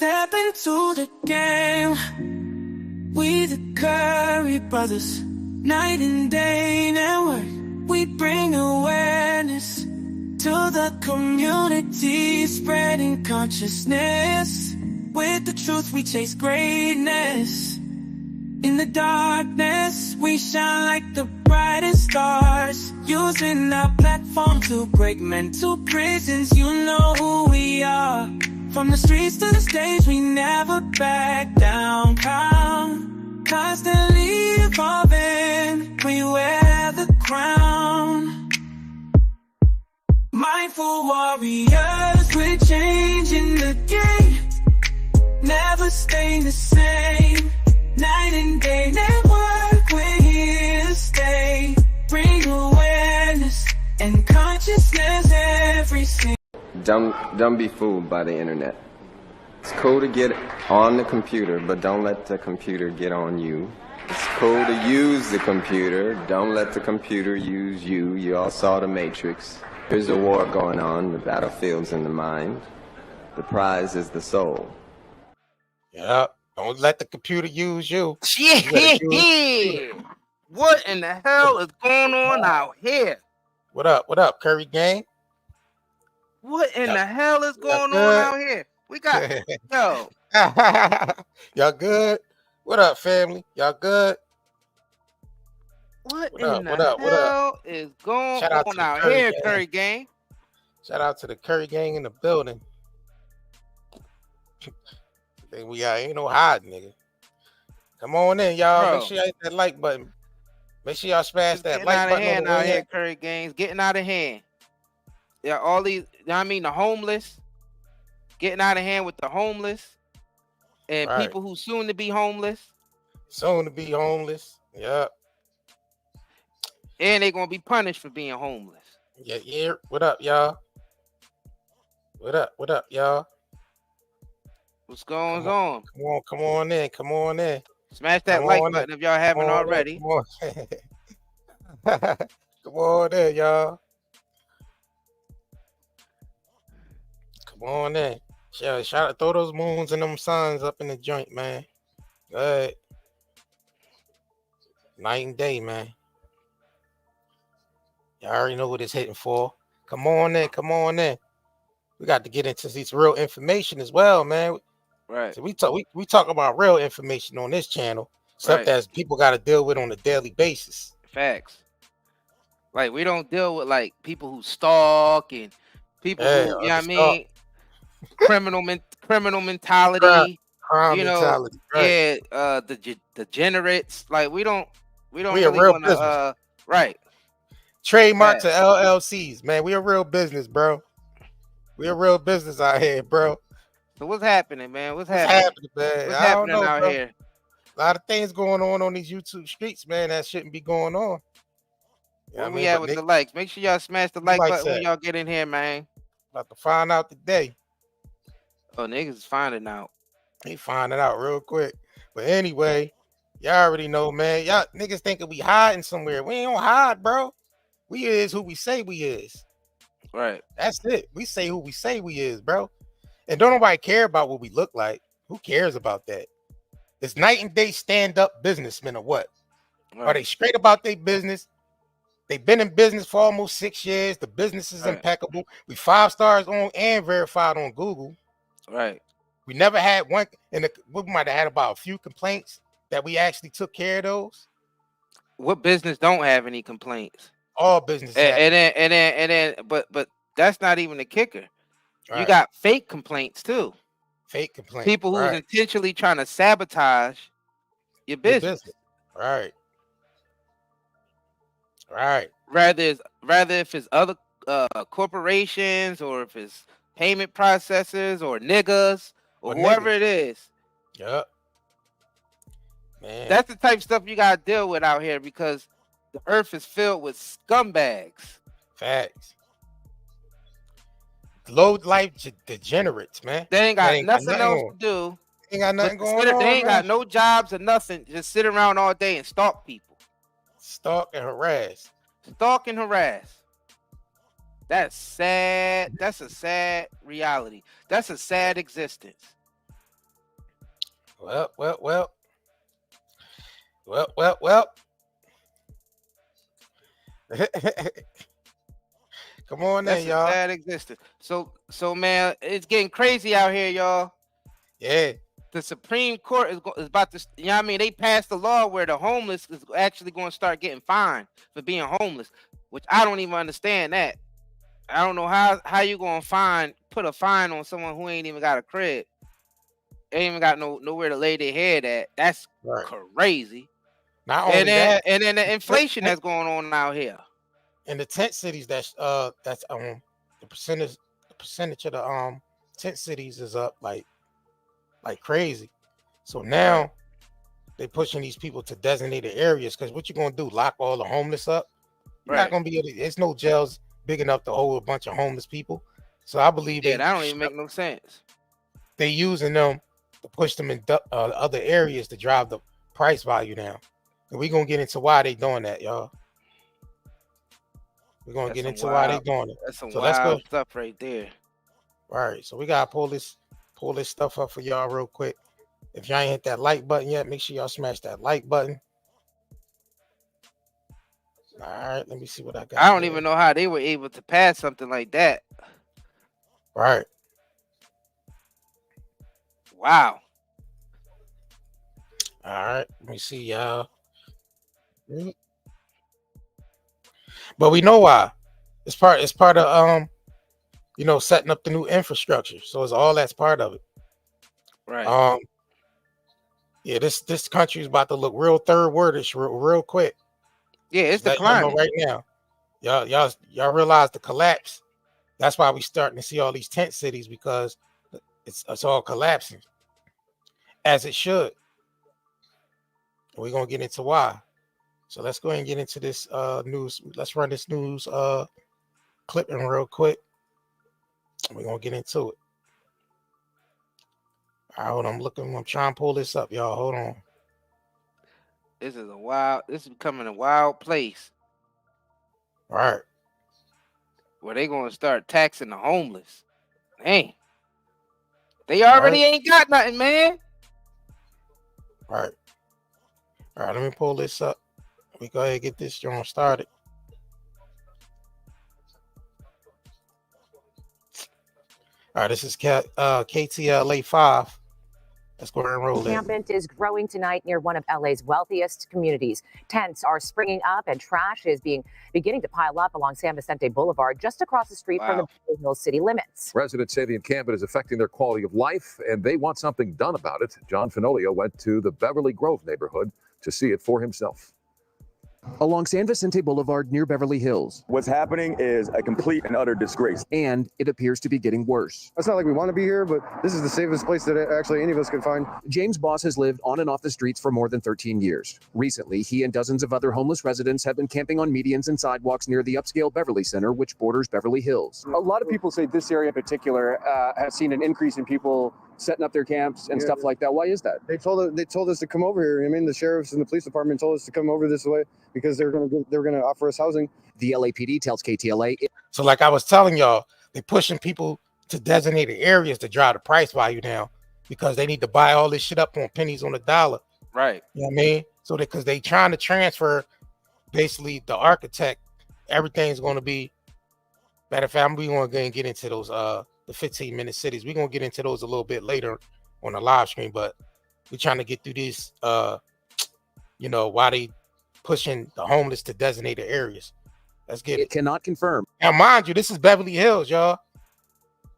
Step into the game. We the Curry brothers, night and day network. We bring awareness to the community, spreading consciousness. With the truth we chase greatness. In the darkness we shine like the brightest stars, using our platform to break mental prisons. You know who we are. From the streets to the stage, we never back down. Constantly evolving, we wear the crown. Mindful warriors, we're changing the game. Never staying the same. Night and day network, we're here to stay. Bring awareness and consciousness every single. Don't be fooled by the internet. It's cool to get on the computer, but don't let the computer get on you. It's cool to use the computer, don't let the computer use you. You all saw The Matrix. There's a war going on, the battlefield's in the mind. The prize is the soul. Yep. Don't let the computer use you. Yeah. What in the hell is going on out here? What up? What up, Curry Gang? What in the hell is going on out here? We got yo. Y'all good? What up, family? Y'all good? What in the hell is going on out here, Curry Gang? Shout out to the Curry Gang in the building. We ain't no hiding, nigga. Come on in, y'all. Make sure y'all hit that like button. Make sure y'all smash that like button. Out here, Curry Gangs, getting out of hand. Yeah, all these, you know what I mean, the homeless, getting out of hand with the homeless, and people who soon to be homeless. Soon to be homeless. Yep. And they're gonna be punished for being homeless. Yeah. What up, y'all? What up, y'all? What's going on? Come on in. Smash that like button if y'all haven't already. Come on in, y'all. Come on in. Shout out, throw those moons and them suns up in the joint, man. Good. Night and day, man. Y'all already know what it's hitting for. Come on in. We got to get into these real information as well, man. Right. So we talk about real information on this channel, stuff that people got to deal with on a daily basis. Facts. Like we don't deal with like people who stalk and people who, you know what I mean, criminal mentality. Crime mentality. Right. Yeah, the degenerates. Like we don't we really a real wanna, business. Right. Trademark to LLCs, man. We a real business, bro. We a real business out here, bro. So what's happening, man? What's happening, man? What's happening out here? A lot of things going on these YouTube streets, man. That shouldn't be going on. Where we at with the likes? Make sure y'all smash the like button when y'all get in here, man. About to find out today. Oh, niggas is finding out. They finding out real quick. But anyway, y'all already know, man. Y'all niggas thinking we hiding somewhere. We ain't gonna hide, bro. We is who we say we is. Right. That's it. We say who we say we is, bro. And don't nobody care about what we look like. Who cares about that? It's night and day stand-up businessmen or what? Right. Are they straight about their business? They've been in business for almost 6 years. The business is impeccable. We 5 stars on and verified on Google. Right. We never had one, and we might have had about a few complaints that we actually took care of those. What business don't have any complaints? All businesses. And then, but that's not even the kicker. Right. You got fake complaints too. Fake complaints. People who's intentionally trying to sabotage your business. Right. Rather if it's other corporations or if it's payment processors or niggas or whoever it is. Yep. Man. That's the type of stuff you gotta deal with out here because the earth is filled with scumbags. Facts. Low life degenerates, man. They ain't got nothing else to do. They ain't got nothing going on. They ain't got no jobs or nothing. Just sit around all day and stalk people. Stalk and harass. That's sad. That's a sad reality. That's a sad existence. Well. Come on That's in, a y'all. sad existence. So man, it's getting crazy out here, y'all. Yeah. The Supreme Court is about to, you know what I mean? They passed a law where the homeless is actually going to start getting fined for being homeless, which I don't even understand that. I don't know how you going to put a fine on someone who ain't even got a crib. Ain't even got nowhere to lay their head at. That's Right. crazy. Not only that, and then the inflation that's going on out here. In the tent cities, that's the percentage of the tent cities is up like crazy. So now they're pushing these people to designated areas, because what you gonna do? Lock all the homeless up? You're not gonna be able to. There's no jails big enough to hold a bunch of homeless people. So I believe that don't even make no sense. They using them to push them in other areas to drive the price value down. And we're gonna get into why they doing that, y'all. We're gonna get into why they doing it. That's some so wild stuff right there. All right, so we gotta pull this stuff up for y'all real quick. If y'all ain't hit that like button yet, make sure y'all smash that like button. All right, let me see what I got. I don't even know how they were able to pass something like that. Right. Wow. All right, let me see, y'all. But we know why. It's part of setting up the new infrastructure. So it's all that's part of it. Right. Yeah, this country is about to look real third wordish real quick. Yeah, it's declining right now. Y'all realize the collapse. That's why we starting to see all these tent cities, because it's all collapsing, as it should. We're gonna get into why. So let's go ahead and get into this news. Let's run this news clipping real quick. We're gonna get into it. All right, hold on. I'm trying to pull this up, y'all. Hold on. This is becoming a wild place. All right. Where they gonna start taxing the homeless. Hey. They already ain't got nothing, man. All right. All right, let me pull this up. We go ahead and get this joint started. All right, this is KTLA 5. Let's go ahead and roll it. Encampment is growing tonight near one of LA's wealthiest communities. Tents are springing up and trash is beginning to pile up along San Vicente Boulevard, just across the street from the Beverly Hills city limits. Residents say the encampment is affecting their quality of life, and they want something done about it. John Fenolio went to the Beverly Grove neighborhood to see it for himself. Along San Vicente Boulevard near Beverly Hills. What's happening is a complete and utter disgrace. And it appears to be getting worse. It's not like we want to be here, but this is the safest place that actually any of us can find. James Boss has lived on and off the streets for more than 13 years. Recently, he and dozens of other homeless residents have been camping on medians and sidewalks near the upscale Beverly Center, which borders Beverly Hills. A lot of people say this area in particular has seen an increase in people setting up their camps and stuff like that. Why is that? They told us to come over here. I mean, the sheriffs and the police department told us to come over this way because they're going to offer us housing. The LAPD tells KTLA. So like I was telling y'all, they're pushing people to designated areas to drive the price value down, because they need to buy all this shit up on pennies on the dollar. Right. You know what I mean? So because they trying to transfer basically the architect, everything's going to be. Matter of fact, we're going to get into those the 15-minute cities. We're going to get into those a little bit later on the live stream, but we're trying to get through this why they pushing the homeless to designated areas. Let's get it. Cannot confirm. Now, mind you, this is Beverly Hills, y'all.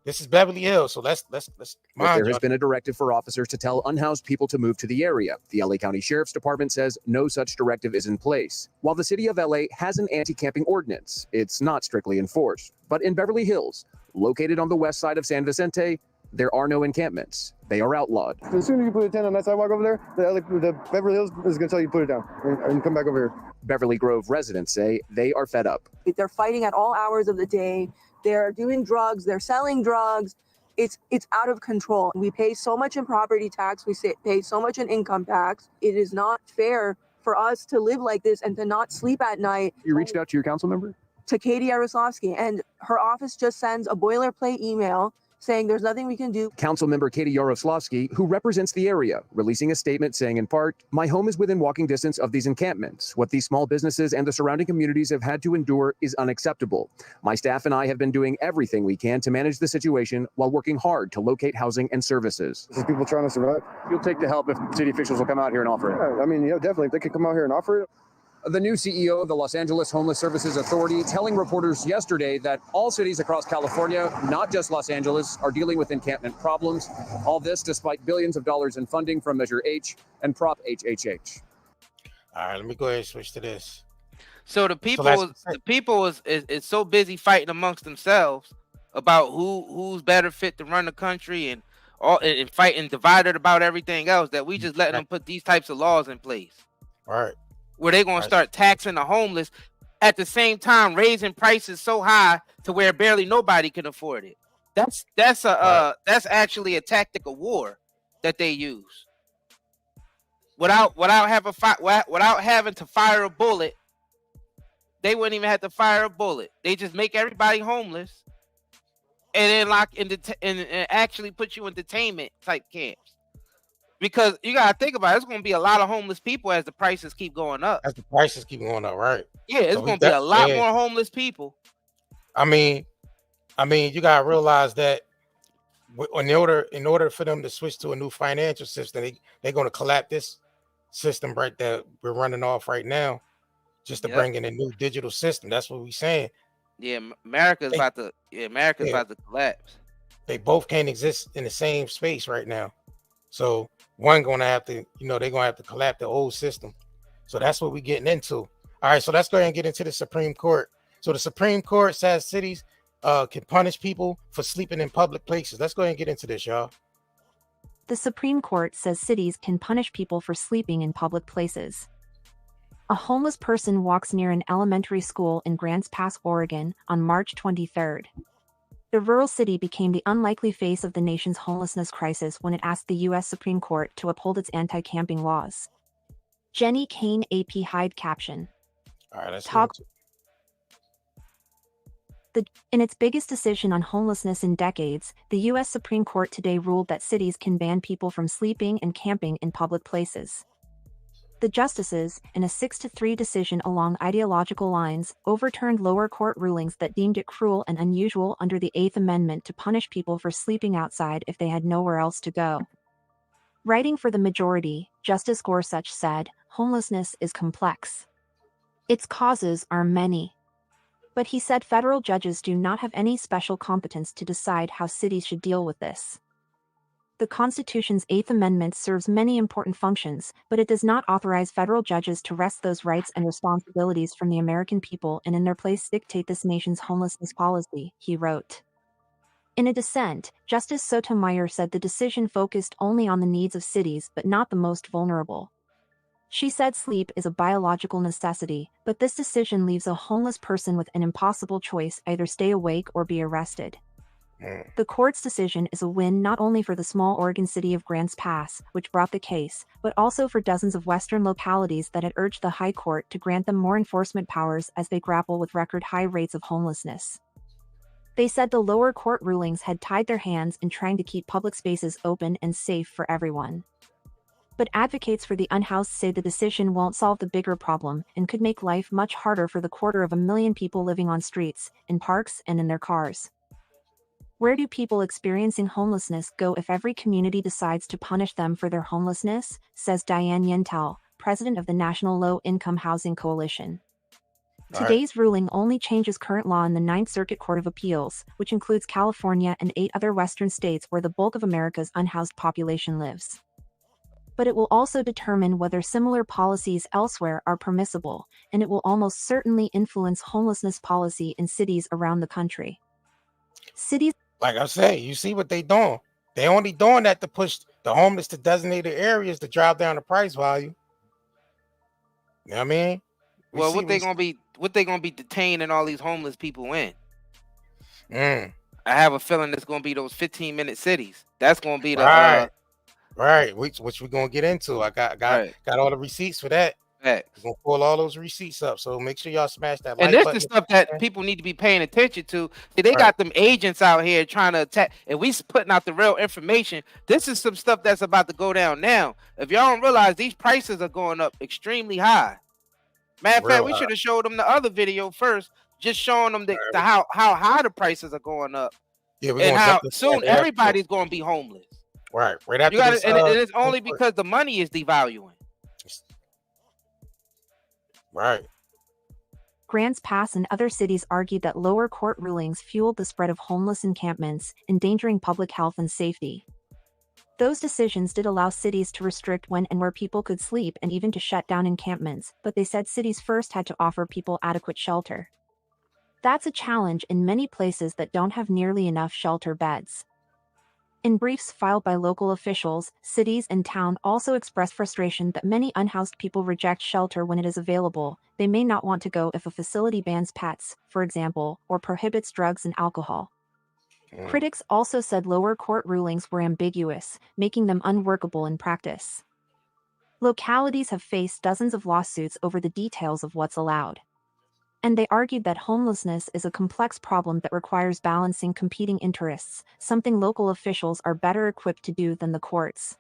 This is Beverly Hills, so let's there has been a directive for officers to tell unhoused people to move to the area. The LA County Sheriff's Department says no such directive is in place. While the city of LA has an anti-camping ordinance, it's not strictly enforced. But in Beverly Hills, located on the west side of San Vicente, there are no encampments. They are outlawed. As soon as you put a tent on that sidewalk over there, the Beverly Hills is going to tell you to put it down and come back over here. Beverly Grove residents say they are fed up. They're fighting at all hours of the day. They're doing drugs. They're selling drugs. It's out of control. We pay so much in property tax. We pay so much in income tax. It is not fair for us to live like this and to not sleep at night. You reached out to your council member? To Katie Yaroslavsky, and her office just sends a boilerplate email saying there's nothing we can do. Councilmember Katie Yaroslavsky, who represents the area, releasing a statement saying in part, "My home is within walking distance of these encampments. What these small businesses and the surrounding communities have had to endure is unacceptable. My staff and I have been doing everything we can to manage the situation while working hard to locate housing and services." There's people trying to survive. You'll take the help if city officials will come out here and offer it. Yeah, I mean, definitely. If they could come out here and offer it. The new CEO of the Los Angeles Homeless Services Authority telling reporters yesterday that all cities across California, not just Los Angeles, are dealing with encampment problems. All this despite billions of dollars in funding from Measure H and Prop HHH. All right, let me go ahead and switch to this. So the people is so busy fighting amongst themselves about who's better fit to run the country and fighting divided about everything else that we just letting them put these types of laws in place. All right. Where they're going to start taxing the homeless at the same time, raising prices so high to where barely nobody can afford it. That's actually a tactic of war that they use. Without having to fire a bullet, they wouldn't even have to fire a bullet. They just make everybody homeless, and then lock in and actually put you in detainment type camps. Because you gotta think about it, it's gonna be a lot of homeless people as the prices keep going up. As the prices keep going up, right? Yeah, it's gonna be a lot more homeless people. I mean, you gotta realize that in order for them to switch to a new financial system, they're gonna collapse this system right that we're running off right now, just to bring in a new digital system. That's what we're saying. Yeah, America's about to collapse. They both can't exist in the same space right now. So one gonna have to, they're gonna have to collapse the old system. So that's what we're getting into. All right, so let's go ahead and get into the Supreme Court. So the Supreme Court says cities can punish people for sleeping in public places. Let's go ahead and get into this, y'all. The Supreme Court says cities can punish people for sleeping in public places. A homeless person walks near an elementary school in Grants Pass, Oregon, on March 23rd. The rural city became the unlikely face of the nation's homelessness crisis when it asked the U.S. Supreme Court to uphold its anti-camping laws. Jenny Kane, AP Hyde caption. All right, let's In its biggest decision on homelessness in decades, the U.S. Supreme Court today ruled that cities can ban people from sleeping and camping in public places. The justices, in a 6-3 decision along ideological lines, overturned lower court rulings that deemed it cruel and unusual under the Eighth Amendment to punish people for sleeping outside if they had nowhere else to go. Writing for the majority, Justice Gorsuch said, "Homelessness is complex. Its causes are many." But he said federal judges do not have any special competence to decide how cities should deal with this. The Constitution's Eighth Amendment serves many important functions, but it does not authorize federal judges to wrest those rights and responsibilities from the American people and in their place dictate this nation's homelessness policy, he wrote. In a dissent, Justice Sotomayor said the decision focused only on the needs of cities but not the most vulnerable. She said sleep is a biological necessity, but this decision leaves a homeless person with an impossible choice: either stay awake or be arrested. The court's decision is a win not only for the small Oregon city of Grants Pass, which brought the case, but also for dozens of western localities that had urged the High Court to grant them more enforcement powers as they grapple with record high rates of homelessness. They said the lower court rulings had tied their hands in trying to keep public spaces open and safe for everyone. But advocates for the unhoused say the decision won't solve the bigger problem and could make life much harder for the 250,000 people living on streets, in parks, and in their cars. Where do people experiencing homelessness go if every community decides to punish them for their homelessness, says Diane Yentel, president of the National Low Income Housing Coalition. Today's ruling only changes current law in the Ninth Circuit Court of Appeals, which includes California and 8 other western states where the bulk of America's unhoused population lives. But it will also determine whether similar policies elsewhere are permissible, and it will almost certainly influence homelessness policy in cities around the country. Cities, like I say, you see what they doing. They only doing that to push the homeless to designated areas to drive down the price value. You know what I mean? Well, what they gonna be detaining all these homeless people in? I have a feeling it's gonna be those 15-minute cities. That's gonna be the right. Which we're gonna get into. I got all the receipts for that. We're gonna pull all those receipts up. So make sure y'all smash that And like this button. is stuff that people need to be paying attention to. See, they got them agents out here trying to attack, and we putting out the real information. This is some stuff that's about to go down now. If y'all don't realize, these prices are going up extremely high. Matter of fact, we should have showed them the other video first, just showing them how high the prices are going up. Yeah, and how soon everybody's going to be homeless. Right after and this. And it's only because the money is devaluing. Right. Grants Pass and other cities argued that lower court rulings fueled the spread of homeless encampments, endangering public health and safety. Those decisions did allow cities to restrict when and where people could sleep and even to shut down encampments, but they said cities first had to offer people adequate shelter. That's a challenge in many places that don't have nearly enough shelter beds. In briefs filed by local officials, cities and town also expressed frustration that many unhoused people reject shelter when it is available. They may not want to go if a facility bans pets, for example, or prohibits drugs and alcohol. Critics also said lower court rulings were ambiguous, making them unworkable in practice. Localities have faced dozens of lawsuits over the details of what's allowed. And they argued that homelessness is a complex problem that requires balancing competing interests, something local officials are better equipped to do than the courts.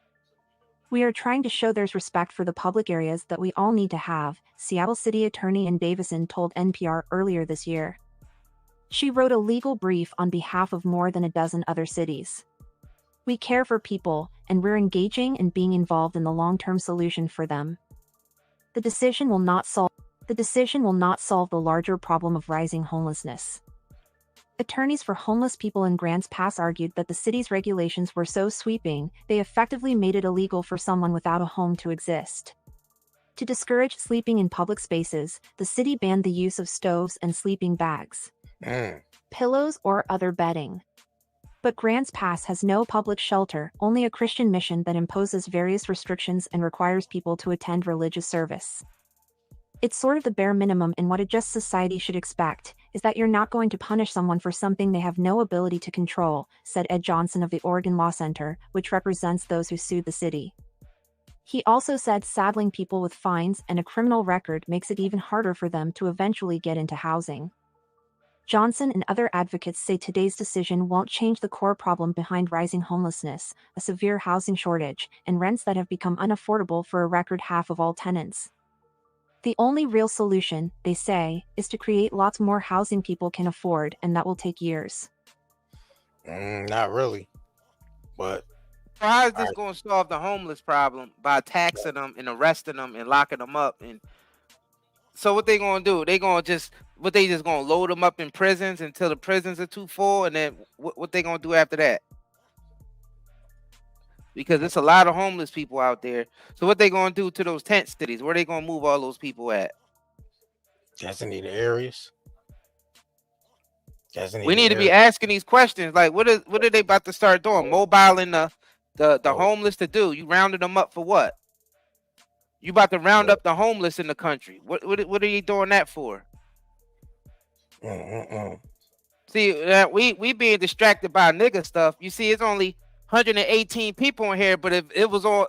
We are trying to show there's respect for the public areas that we all need to have, Seattle City Attorney Ann Davison told NPR earlier this year. She wrote a legal brief on behalf of more than a dozen other cities. We care for people, and we're engaging and being involved in the long-term solution for them. The decision will not solve the larger problem of rising homelessness. Attorneys for homeless people in Grants Pass argued that the city's regulations were so sweeping, they effectively made it illegal for someone without a home to exist. To discourage sleeping in public spaces, the city banned the use of stoves and sleeping bags, pillows, or other bedding. But Grants Pass has no public shelter, only a Christian mission that imposes various restrictions and requires people to attend religious service. It's sort of the bare minimum, and what a just society should expect is that you're not going to punish someone for something they have no ability to control, said Ed Johnson of the Oregon Law Center, which represents those who sued the city. He also said saddling people with fines and a criminal record makes it even harder for them to eventually get into housing. Johnson and other advocates say today's decision won't change the core problem behind rising homelessness, a severe housing shortage, and rents that have become unaffordable for a record half of all tenants. The only real solution, they say, is to create lots more housing people can afford, and that will take years. Not really, but how is this going to solve the homeless problem? By taxing them and arresting them and locking them up? And so what they going to do? They just going to load them up in prisons until the prisons are too full, and then what they going to do after that? Because there's a lot of homeless people out there. So what they going to do to those tent cities? Where they going to move all those people at? Designated areas. We need to be asking these questions. Like, what are they about to start doing? Mobiling the homeless to do? You rounded them up for what? You about to round up the homeless in the country? What are you doing that for? See, we being distracted by nigga stuff. You see, it's only 118 people in here, but if it was all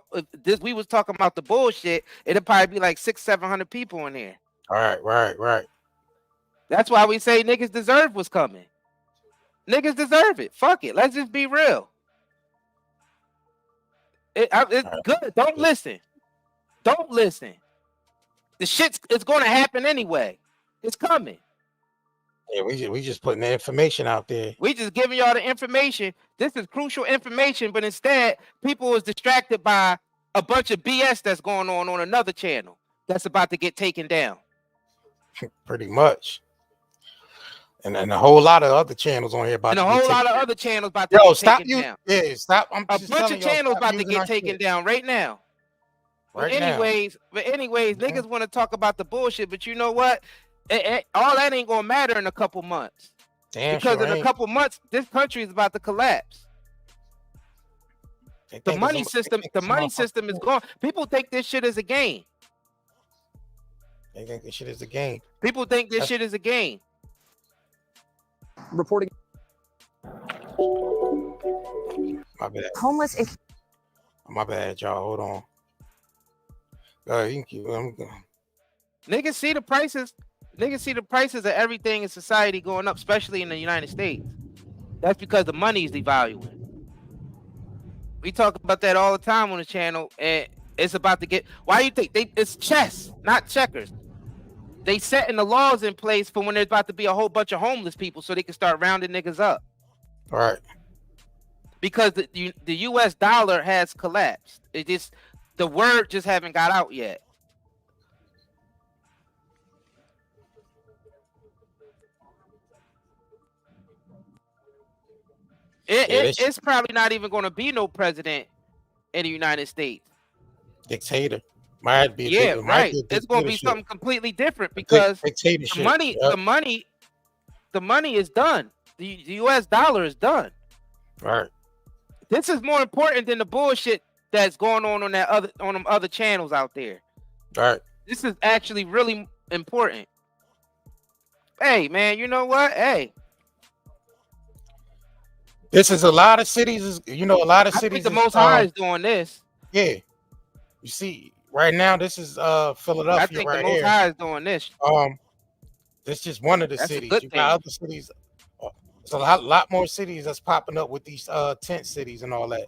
we was talking about the bullshit, it'd probably be like 600-700 people in here. Right. That's why we say niggas deserve what's coming. Niggas deserve it. Fuck it. Let's just be real. It's good. Don't listen. Don't listen. The shit's going to happen anyway. It's coming. Yeah, we just putting the information out there. We just giving y'all the information. This is crucial information, but instead, people is distracted by a bunch of BS that's going on another channel that's about to get taken down. Pretty much. And a whole lot of other channels on here about and to a get whole lot of down. other channels about to get stop taken you. down. Yeah, stop. I'm a just bunch telling of y'all, channels stop about to using our get taken shit. down right now. Right But anyways, niggas want to talk about the bullshit, but you know what? All that ain't gonna matter in a couple months. Because in a couple months, this country is about to collapse. The money system is gone. People think this shit is a game. They think this shit is a game. People think this shit is a game. Reporting. My bad. Homeless. My bad, y'all. Hold on. You can keep. Niggas see the prices. Niggas see the prices of everything in society going up, especially in the United States. That's because the money is devaluing. We talk about that all the time on the channel, and it's about to get. Why you think it's chess, not checkers? They setting the laws in place for when there's about to be a whole bunch of homeless people, so they can start rounding niggas up. All right. Because the U.S. dollar has collapsed. It just the word just haven't got out yet. It's probably not even going to be no president in the United States. Dictator. Might be. Yeah, right. It's going to be something completely different because the money is done. The U.S. dollar is done. Right. This is more important than the bullshit that's going on them other channels out there. Right. This is actually really important. Hey, man, you know what? Hey. This is a lot of cities. You know, a lot of cities. I think the Most High is doing this. Yeah. You see, right now, this is Philadelphia. I think right the Most here. High is doing this. This is just one of the cities. You got other cities. There's a lot more cities that's popping up with these tent cities and all that.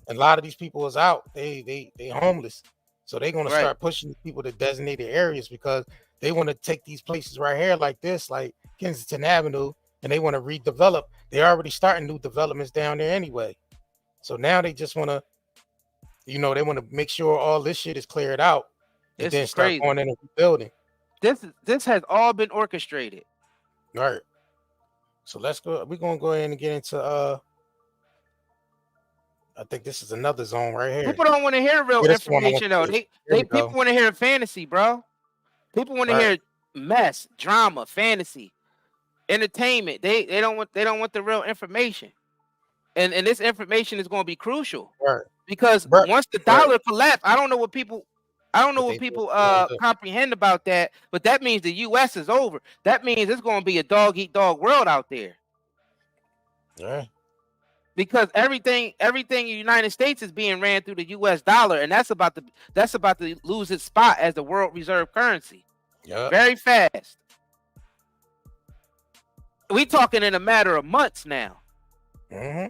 And a lot of these people is out. They homeless. So they're gonna start pushing people to designated areas because they want to take these places right here like this, like Kensington Avenue, and they want to redevelop. They're already starting new developments down there anyway. So now they just want to, they want to make sure all this shit is cleared out and then start going in and rebuilding. This has all been orchestrated. All right. So let's go. We're gonna go ahead and get into I think this is another zone right here. People don't want to hear real information though. People want to hear fantasy, bro. People want to hear mess, drama, fantasy, entertainment. They don't want the real information. And this information is going to be crucial. Right. Because once the dollar collapsed, I don't know what people comprehend about that, but that means the US is over. That means it's going to be a dog eat dog world out there. Yeah. Because everything in the United States is being ran through the US dollar, and that's about to lose its spot as the world reserve currency. Yeah. Very fast. We talking in a matter of months now. Mm-hmm.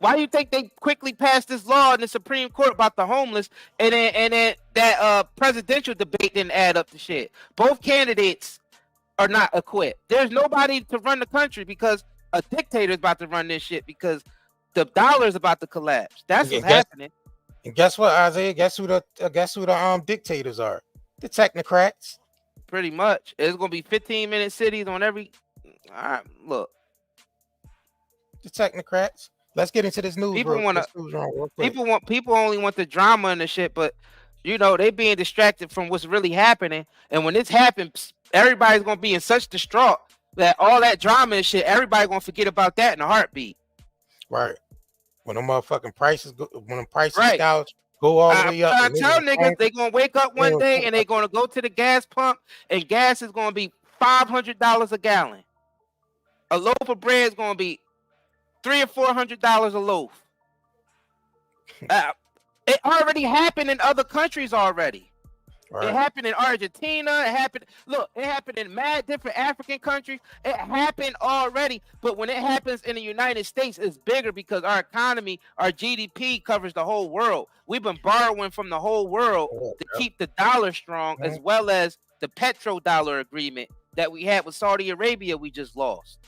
Why do you think they quickly passed this law in the Supreme Court about the homeless, and then that presidential debate didn't add up to shit? Both candidates are not equipped. There's nobody to run the country because a dictator is about to run this shit because the dollar is about to collapse. That's what's happening. And guess what, Isaiah? Guess who the dictators are? The technocrats. Pretty much. It's gonna be 15-minute cities on every. All right, look. The technocrats. Let's get into this news. People only want the drama and the shit, but they being distracted from what's really happening. And when this happens, everybody's gonna be in such distraught that all that drama and shit, everybody gonna forget about that in a heartbeat. Right. When the motherfucking prices go, when the prices go all the way up. I tell niggas they gonna wake up one day and they gonna go to the gas pump and gas is gonna be $500 a gallon. A loaf of bread is gonna be $300 or $400 a loaf. It already happened in other countries already. Right. It happened in Argentina. It happened in mad different African countries. It happened already. But when it happens in the United States, it's bigger because our economy, our GDP covers the whole world. We've been borrowing from the whole world to keep the dollar strong, as well as the petrodollar agreement that we had with Saudi Arabia we just lost,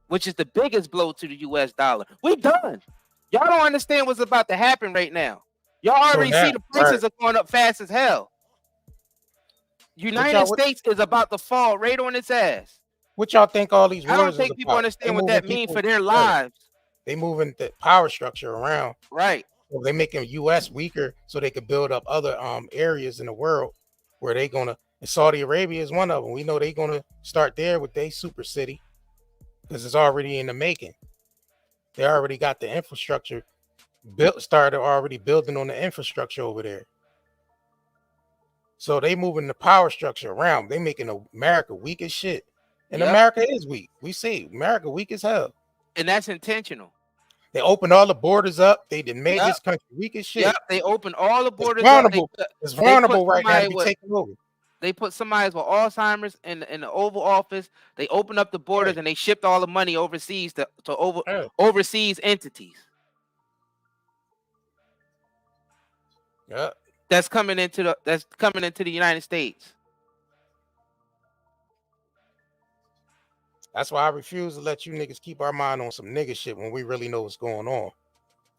which is the biggest blow to the US dollar. We done. Y'all don't understand what's about to happen right now. Y'all already see the prices are going up fast as hell. United States is about to fall right on its ass. What y'all think all these I don't think people understand what that means for their lives. They moving the power structure around. Right. So they making US weaker so they could build up other areas in the world where they gonna, and Saudi Arabia is one of them. We know they gonna start there with their super city because it's already in the making. They already got the infrastructure started already building on the infrastructure over there. So they moving the power structure around. They making America weak as shit. And America is weak. We see America weak as hell. And that's intentional. They opened all the borders up. They didn't make this country weak as shit. Yep, they opened all the borders vulnerable. up. It's vulnerable right now to be taken over. They put somebody with Alzheimer's in the Oval Office. They opened up the borders and they shipped all the money overseas to overseas entities. Yeah. That's coming into the United States. That's why I refuse to let you niggas keep our mind on some nigga shit when we really know what's going on.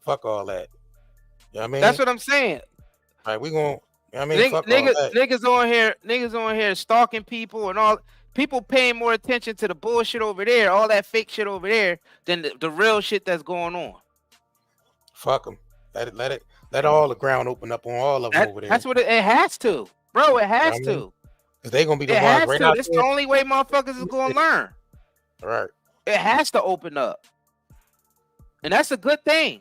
Fuck all that. You know what I mean? That's what I'm saying. All right, we gonna. You know what I mean, fuck all that. Niggas on here stalking people and all. People paying more attention to the bullshit over there, all that fake shit over there, than the real shit that's going on. Fuck them. Let all the ground open up on all of them over there. That's what it has to, bro. It has to. Cause they gonna be the ones right out there. It's the only way motherfuckers is gonna learn. Right. It has to open up, and that's a good thing.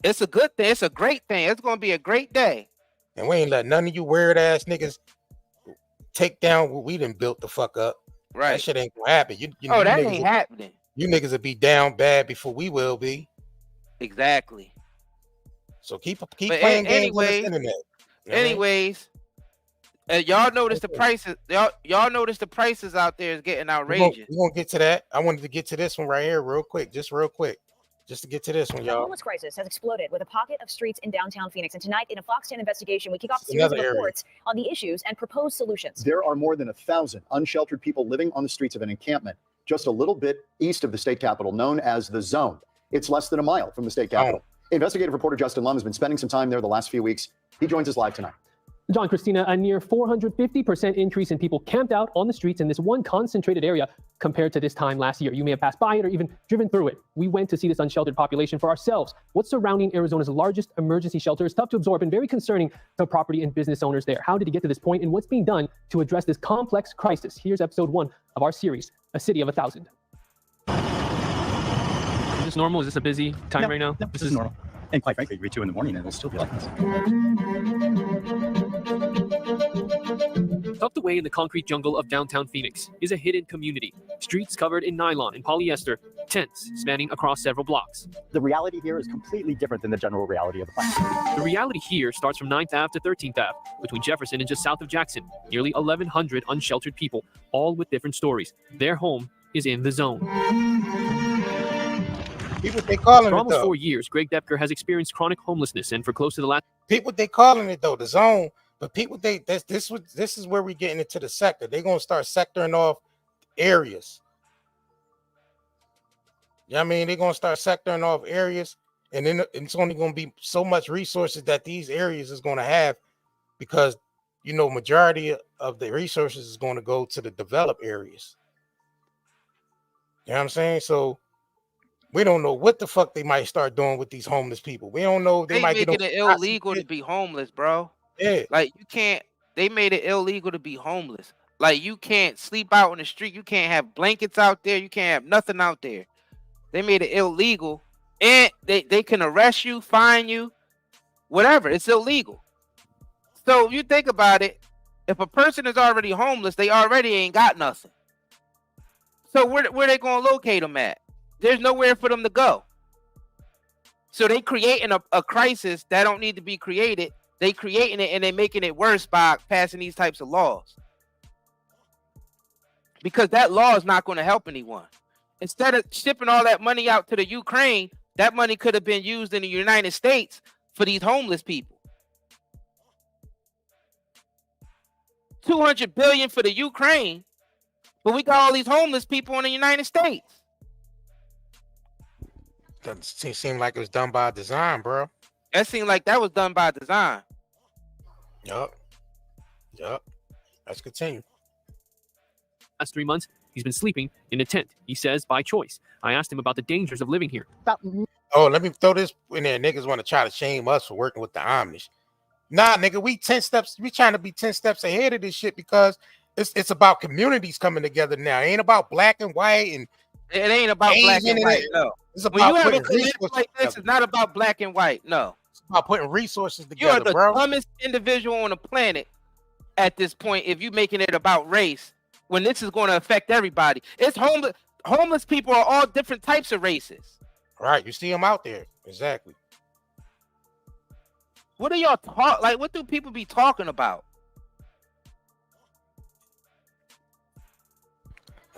It's a good thing. It's a great thing. It's gonna be a great day. And we ain't let none of you weird ass niggas take down what we done built the fuck up. Right. That shit ain't gonna happen. You that niggas ain't happening. You niggas will be down bad before we will be. Exactly. So keep playing games on the internet. Anyways, y'all notice the prices. Y'all notice the prices out there is getting outrageous. We're gonna get to that. I wanted to get to this one right here real quick. Just to get to this one, y'all. The homeless crisis has exploded with a pocket of streets in downtown Phoenix. And tonight, in a Fox 10 investigation, we kick off a series of reports on the issues and proposed solutions. There are more than 1,000 unsheltered people living on the streets of an encampment just a little bit east of the state capitol, known as the Zone. It's less than a mile from the state capitol. Investigative reporter Justin Lum has been spending some time there the last few weeks. He joins us live tonight. John, Christina, a near 450% increase in people camped out on the streets in this one concentrated area compared to this time last year. You may have passed by it or even driven through it. We went to see this unsheltered population for ourselves. What's surrounding Arizona's largest emergency shelter is tough to absorb and very concerning to property and business owners there. How did it get to this point, and what's being done to address this complex crisis? Here's episode 1 of our series, A City of 1,000. Is this normal? Is this a busy time right now? No, this is normal. And quite frankly, it'll be 2 in the morning and it'll still be like this. Tucked away in the concrete jungle of downtown Phoenix is a hidden community. Streets covered in nylon and polyester, tents spanning across several blocks. The reality here is completely different than the general reality of the planet. The reality here starts from 9th Ave to 13th Ave, between Jefferson and just south of Jackson. Nearly 1,100 unsheltered people, all with different stories. Their home is in the Zone. People they calling for it almost though. 4 years, Greg Depker has experienced chronic homelessness, and for close to the last people they calling it though, the Zone. But people this is where we're getting into the sector. They're gonna start sectoring off areas. You know what I mean? They're gonna start sectoring off areas, and then it's only gonna be so much resources that these areas is gonna have, because majority of the resources is going to go to the developed areas. You know what I'm saying? So we don't know what the fuck they might start doing with these homeless people. We don't know. They might make it illegal to be homeless, bro. Yeah. Like you can't. They made it illegal to be homeless. Like you can't sleep out on the street. You can't have blankets out there. You can't have nothing out there. They made it illegal, and they can arrest you, fine you, whatever. It's illegal. So you think about it. If a person is already homeless, they already ain't got nothing. So where they gonna locate them at? There's nowhere for them to go. So they creating a crisis that don't need to be created. They creating it and they making it worse by passing these types of laws. Because that law is not going to help anyone. Instead of shipping all that money out to the Ukraine, that money could have been used in the United States for these homeless people. $200 billion for the Ukraine, but we got all these homeless people in the United States. Doesn't seem like it was done by design, bro. That seemed like that was done by design. Yup. Let's continue. Last 3 months, he's been sleeping in a tent. He says by choice. I asked him about the dangers of living here. Oh, let me throw this in there. Niggas want to try to shame us for working with the Amish. Nah, nigga, we trying to be 10 steps ahead of this shit, because it's about communities coming together now. It ain't about black and white, and it ain't about black and white. No, it's about when you have a putting community like this, it's not about black and white. No, it's about putting resources together. You're the bro. dumbest individual on the planet at this point if you making it about race when this is going to affect everybody. It's homeless people are all different types of races. Right, you see them out there. Exactly. What do y'all talk like? What do people be talking about?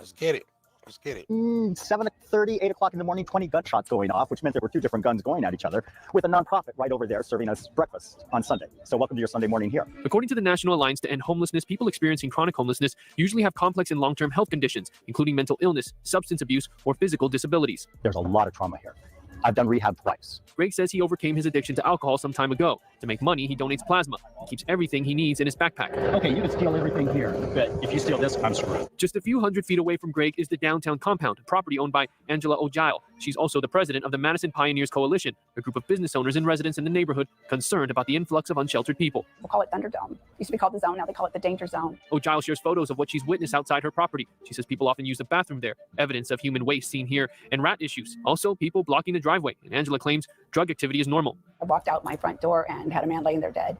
Let's get it. Let's get it. 7:30, 8 o'clock in the morning, 20 gunshots going off, which meant there were 2 different guns going at each other, with a nonprofit right over there serving us breakfast on Sunday. So welcome to your Sunday morning here. According to the National Alliance to End Homelessness, people experiencing chronic homelessness usually have complex and long-term health conditions, including mental illness, substance abuse, or physical disabilities. There's a lot of trauma here. I've done rehab twice. Greg says he overcame his addiction to alcohol some time ago. To make money, he donates plasma. He keeps everything he needs in his backpack. Okay, you can steal everything here, but if you steal this, I'm screwed. Just a few hundred feet away from Greg is the downtown compound, a property owned by Angela O'Giles. She's also the president of the Madison Pioneers Coalition, a group of business owners and residents in the neighborhood concerned about the influx of unsheltered people. We'll call it Thunderdome. Used to be called the Zone, now they call it the Danger Zone. O'Giles shares photos of what she's witnessed outside her property. She says people often use the bathroom there, evidence of human waste seen here, and rat issues. Also, people blocking the driveway. And Angela claims drug activity is normal. I walked out my front door and had a man laying there dead.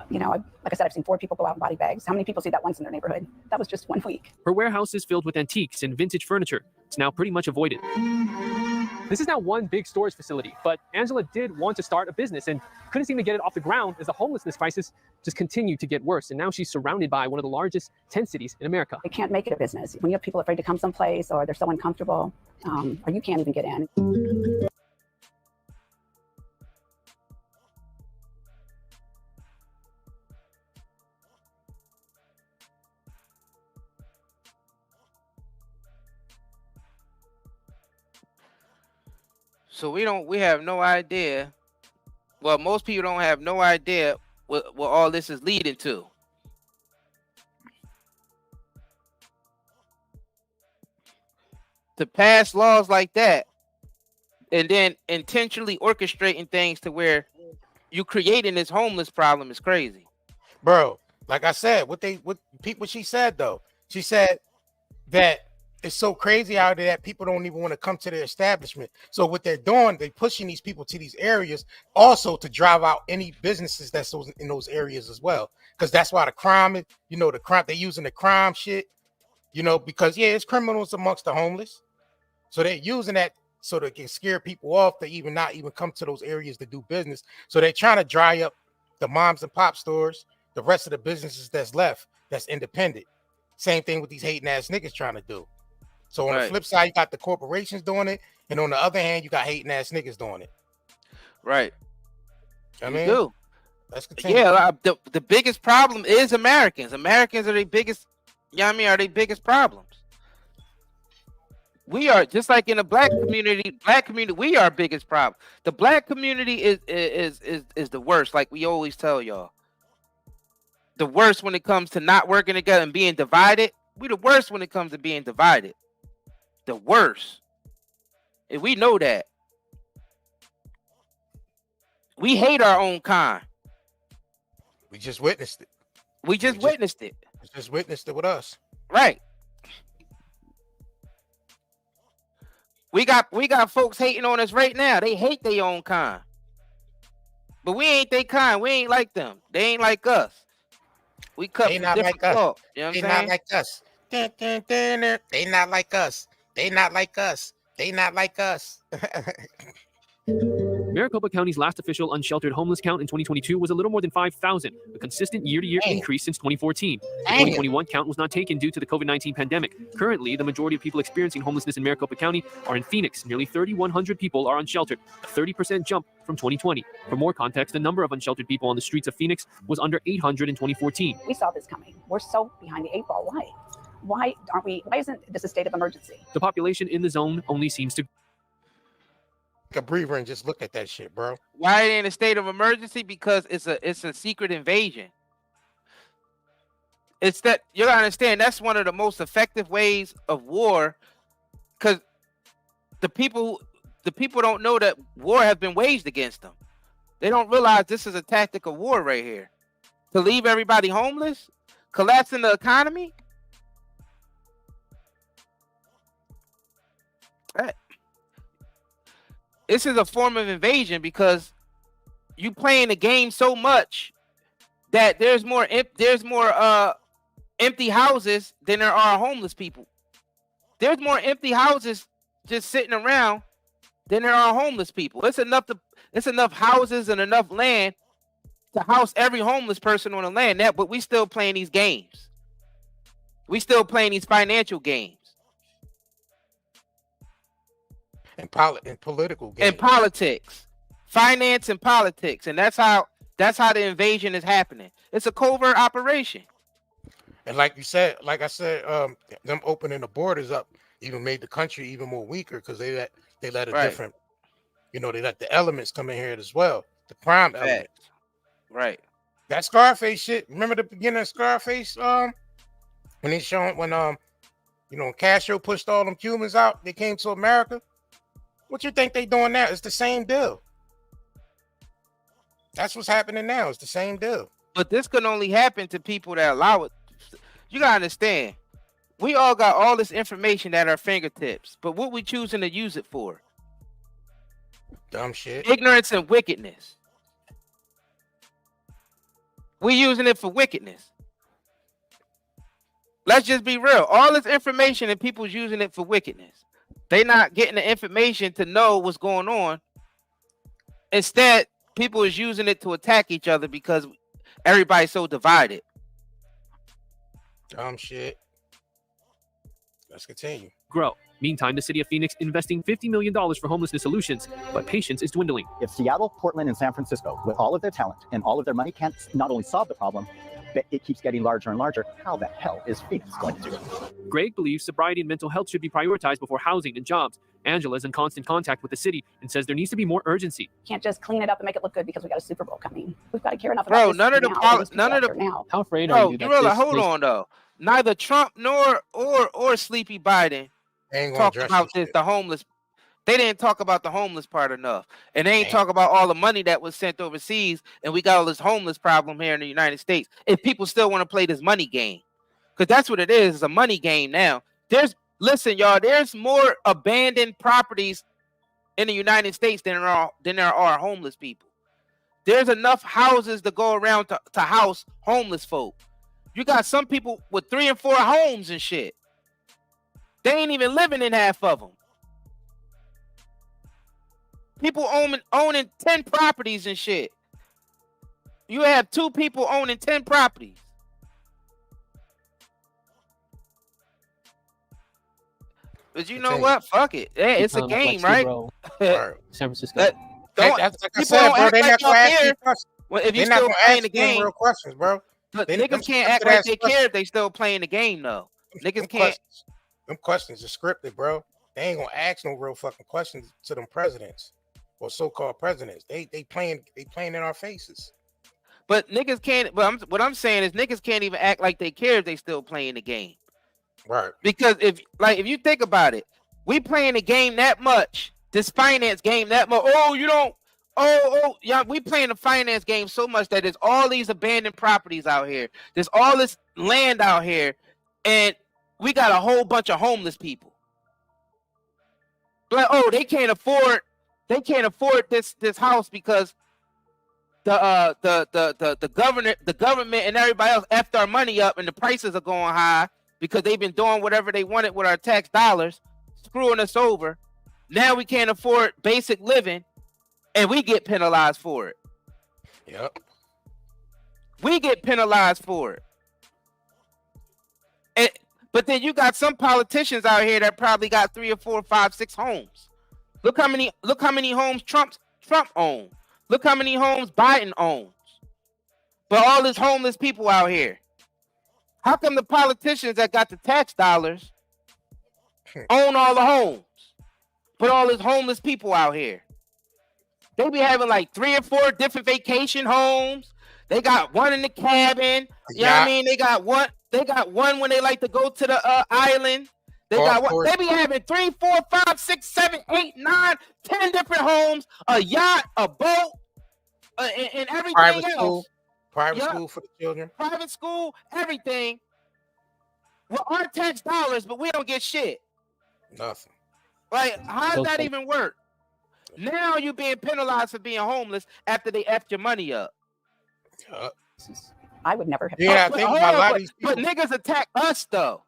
You know, like I said, I've seen 4 people go out in body bags. How many people see that once in their neighborhood? That was just 1 week. Her warehouse is filled with antiques and vintage furniture. It's now pretty much avoided. This is now one big storage facility, but Angela did want to start a business and couldn't seem to get it off the ground as the homelessness crisis just continued to get worse. And now she's surrounded by one of the largest tent cities in America. They can't make it a business. When you have people afraid to come someplace or they're so uncomfortable, or you can't even get in. So we have no idea. Well, most people don't have no idea what all this is leading to. To pass laws like that and then intentionally orchestrating things to where you creating this homeless problem is crazy. Bro, like I said, what she said though, she said that it's so crazy out there that people don't even want to come to their establishment. So what they're doing, they're pushing these people to these areas also to drive out any businesses that's in those areas as well. Because that's why the crime is, you know, they're using the crime shit, you know, because yeah, it's criminals amongst the homeless. So they're using that so they can scare people off to not even come to those areas to do business. So they're trying to dry up the moms and pop stores, the rest of the businesses that's left, that's independent. Same thing with these hating ass niggas trying to do. So on the flip side, you got the corporations doing it, and on the other hand, you got hating ass niggas doing it. Right. I mean, do. Let's continue. Yeah, the biggest problem is Americans. Americans are the biggest, are the biggest problems. We are just like in the black community, we are biggest problem. The black community is the worst, like we always tell y'all. The worst when it comes to not working together and being divided. We the worst when it comes to being divided. The worst. And we know that. We hate our own kind. We just witnessed it. We just witnessed it with us. Right. We got folks hating on us right now. They hate their own kind. But we ain't their kind. We ain't like them. They ain't like us. We cut They from not different like us. cloth. You know what They I'm not saying? like us. They not like us. They not like us. They not like us. Maricopa County's last official unsheltered homeless count in 2022 was a little more than 5,000, a consistent year-to-year increase since 2014. The 2021 count was not taken due to the COVID-19 pandemic. Currently, the majority of people experiencing homelessness in Maricopa County are in Phoenix. Nearly 3,100 people are unsheltered, a 30% jump from 2020. For more context, the number of unsheltered people on the streets of Phoenix was under 800 in 2014. We saw this coming. We're so behind the 8 ball. Why isn't this a state of emergency? The population in the zone only seems to Take a breather and just look at that shit, bro. Why it ain't a state of emergency? Because it's a secret invasion. It's that you gotta understand that's one of the most effective ways of war, because the people don't know that war has been waged against them. They don't realize this is a tactic of war right here. To leave everybody homeless, collapsing the economy. This is a form of invasion because you playing the game so much that there's more empty houses than there are homeless people. There's more empty houses just sitting around than there are homeless people. It's enough houses and enough land to house every homeless person on the land. But we still playing these games. We still playing these financial games. and political games. And politics, finance and politics, and that's how the invasion is happening. It's a covert operation. And like I said, them opening the borders up even made the country even more weaker because they let a different, they let the elements come in here as well, the crime element. Right. That Scarface shit. Remember the beginning of Scarface? When he's showing Castro pushed all them Cubans out, they came to America. What you think they doing now? It's the same deal. That's what's happening now. It's the same deal. But this can only happen to people that allow it. You gotta understand. We all got all this information at our fingertips, but what we choosing to use it for? Dumb shit. Ignorance and wickedness. We using it for wickedness. Let's just be real. All this information and people's using it for wickedness. They not getting the information to know what's going on. Instead, people is using it to attack each other because everybody's so divided. Dumb shit. Let's continue. Grow. Meantime, the city of Phoenix investing $50 million for homelessness solutions, but patience is dwindling. If Seattle, Portland, and San Francisco, with all of their talent and all of their money, can't not only solve the problem, but it keeps getting larger and larger, how the hell is Phoenix going to do it? Greg believes sobriety and mental health should be prioritized before housing and jobs. Angela is in constant contact with the city and says there needs to be more urgency. Can't just clean it up and make it look good because we got a Super Bowl coming. We've got to care enough about this none of the now. How afraid are you? Hold on though. Neither Trump nor Sleepy Biden talked about the homeless. They didn't talk about the homeless part enough, and they ain't talk about all the money that was sent overseas, and we got all this homeless problem here in the United States. If people still want to play this money game, because that's what it is, it's a money game now. Listen, y'all, there's more abandoned properties in the United States than there are homeless people. There's enough houses to go around to house homeless folk. You got some people with 3 and 4 homes and shit. They ain't even living in half of them. People owning 10 properties and shit. You have 2 people owning 10 properties. But you know what? Fuck it. Hey, it's a game, right? San Francisco. That's like I said, bro. They not gonna ask you questions. Well, if you're They're not still gonna playing ask the you game, real questions, bro. Look, niggas can't act like they care if they still playing the game, though. Niggas can't. Them questions are scripted, bro. They ain't gonna ask no real fucking questions to them presidents or so-called presidents. They playing in our faces. But niggas can't. But what I'm saying is niggas can't even act like they care if they still playing the game. Right. Because if you think about it, we playing the game that much, this finance game that much. Yeah, we playing the finance game so much that there's all these abandoned properties out here. There's all this land out here, and we got a whole bunch of homeless people. Like, they can't afford this house because the government and everybody else effed our money up and the prices are going high because they've been doing whatever they wanted with our tax dollars, screwing us over. Now we can't afford basic living and we get penalized for it. Yep. We get penalized for it. But then you got some politicians out here that probably got 3 or 4 or 5, 6 homes. Look how many homes Trump owns. Look how many homes Biden owns. But all these homeless people out here. How come the politicians that got the tax dollars own all the homes? But all these homeless people out here. They be having like 3 or 4 different vacation homes. They got one in the cabin. You know what I mean? They got one when they like to go to the island. They got one. They be having 3, 4, 5, 6, 7, 8, 9, 10 different homes, a yacht, a boat, and everything else. Private school for the children. Private school, everything. With our tax dollars, but we don't get shit. Nothing. Like, how does that even work? Now you're being penalized for being homeless after they effed your money up. I would never have. Yeah, I think a lot of these people. But niggas attack us though.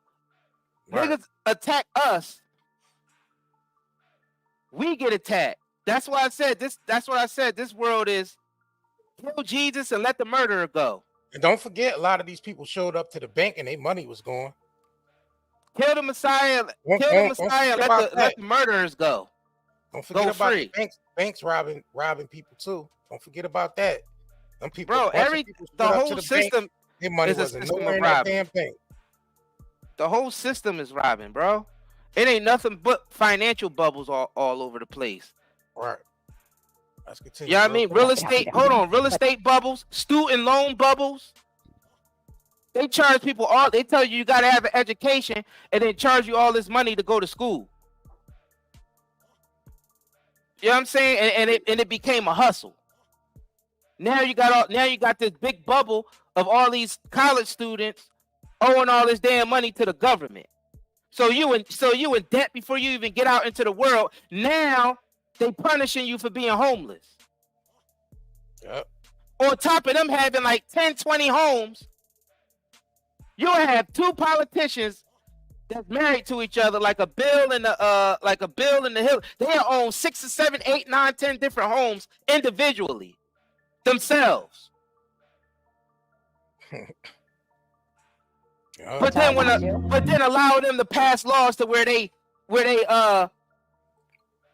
Right. Niggas attack us. We get attacked. That's why I said this. That's what I said. This world is kill Jesus and let the murderer go. And don't forget, a lot of these people showed up to the bank and their money was gone. Kill the Messiah. Kill the Messiah. Let the murderers go. Don't forget Go about free. the banks robbing people too. Don't forget about that. Them people, Bro, the whole system their money is a wasn't system nowhere of in that robbing. damn bank. The whole system is robbing, bro. It ain't nothing but financial bubbles all over the place. Right. Let's continue. You know what I mean? Real estate, hold on, real estate bubbles, student loan bubbles. They charge people they tell you got to have an education and then charge you all this money to go to school. You know what I'm saying? And it became a hustle. Now you got this big bubble of all these college students owing all this damn money to the government. So you in debt before you even get out into the world. Now they punishing you for being homeless. Yep. On top of them having like 10, 20 homes, you have two politicians that's married to each other like a Bill and the Hill. They own 6 or 7, 8, 9, 10 different homes individually themselves. But then allow them to pass laws to where they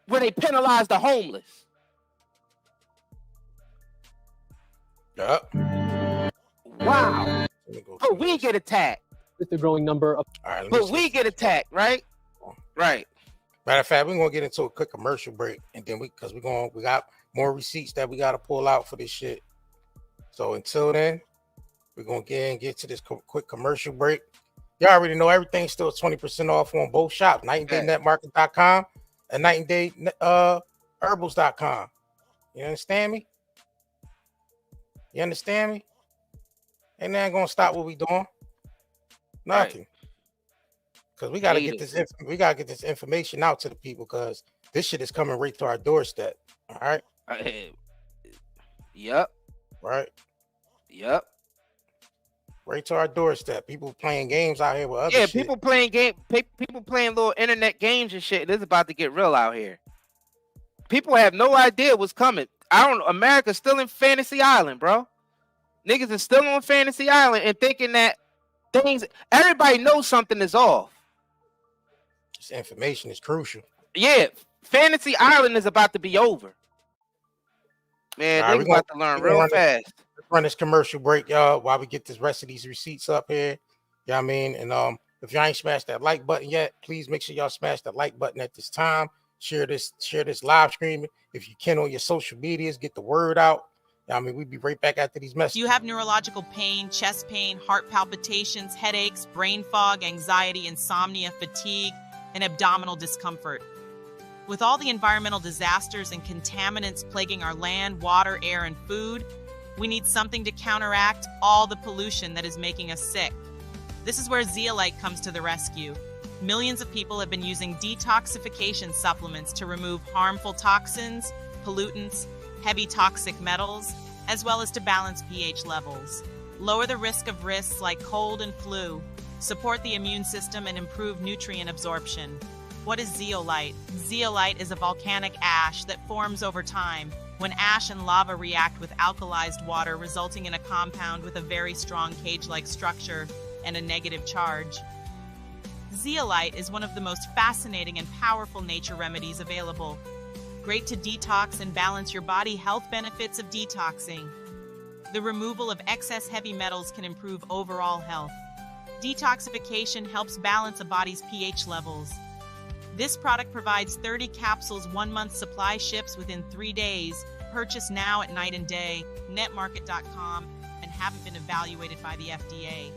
penalize the homeless. Yep. Wow. But we get attacked. With the growing number of but we get attacked, right? Right. Matter of fact, we're gonna get into a quick commercial break, and then we got more receipts that we gotta pull out for this shit. So until then, we're gonna get to this quick commercial break. Y'all already know everything's still 20% off on both shops, nightanddayNetMarket.com and nightanddayherbals.com. You understand me? You understand me? Ain't nothing gonna stop what we doing. Nothing. Because we gotta get this information out to the people, because this shit is coming right to our doorstep. All right. Yep. Right. Yep. Right to our doorstep. People playing games out here with other shit. People playing little internet games and shit. This is about to get real out here. People have no idea what's coming. America's still in Fantasy Island, bro. Niggas are still on Fantasy Island and thinking that everybody knows something is off. This information is crucial. Yeah, Fantasy Island is about to be over. Man, niggas about to learn real fast. Let's run this commercial break, y'all, while we get the rest of these receipts up here. You know what I mean? And if y'all ain't smashed that like button yet, please make sure y'all smash that like button at this time. Share this live stream if you can on your social medias. Get the word out. I mean, we'll be right back after these messages. Do you have neurological pain, chest pain, heart palpitations, headaches, brain fog, anxiety, insomnia, fatigue, and abdominal discomfort? With all the environmental disasters and contaminants plaguing our land, water, air, and food, we need something to counteract all the pollution that is making us sick. This is where zeolite comes to the rescue. Millions of people have been using detoxification supplements to remove harmful toxins, pollutants, heavy toxic metals, as well as to balance pH levels. Lower the risk of risks like cold and flu, support the immune system, and improve nutrient absorption. What is zeolite? Zeolite is a volcanic ash that forms over time when ash and lava react with alkalized water, resulting in a compound with a very strong cage-like structure and a negative charge. Zeolite is one of the most fascinating and powerful nature remedies available. Great to detox and balance your body. Health benefits of detoxing. The removal of excess heavy metals can improve overall health. Detoxification helps balance a body's pH levels. This product provides 30 capsules, 1 month supply, ships within 3 days. Purchase now at nightanddayNetMarket.com and haven't been evaluated by the FDA.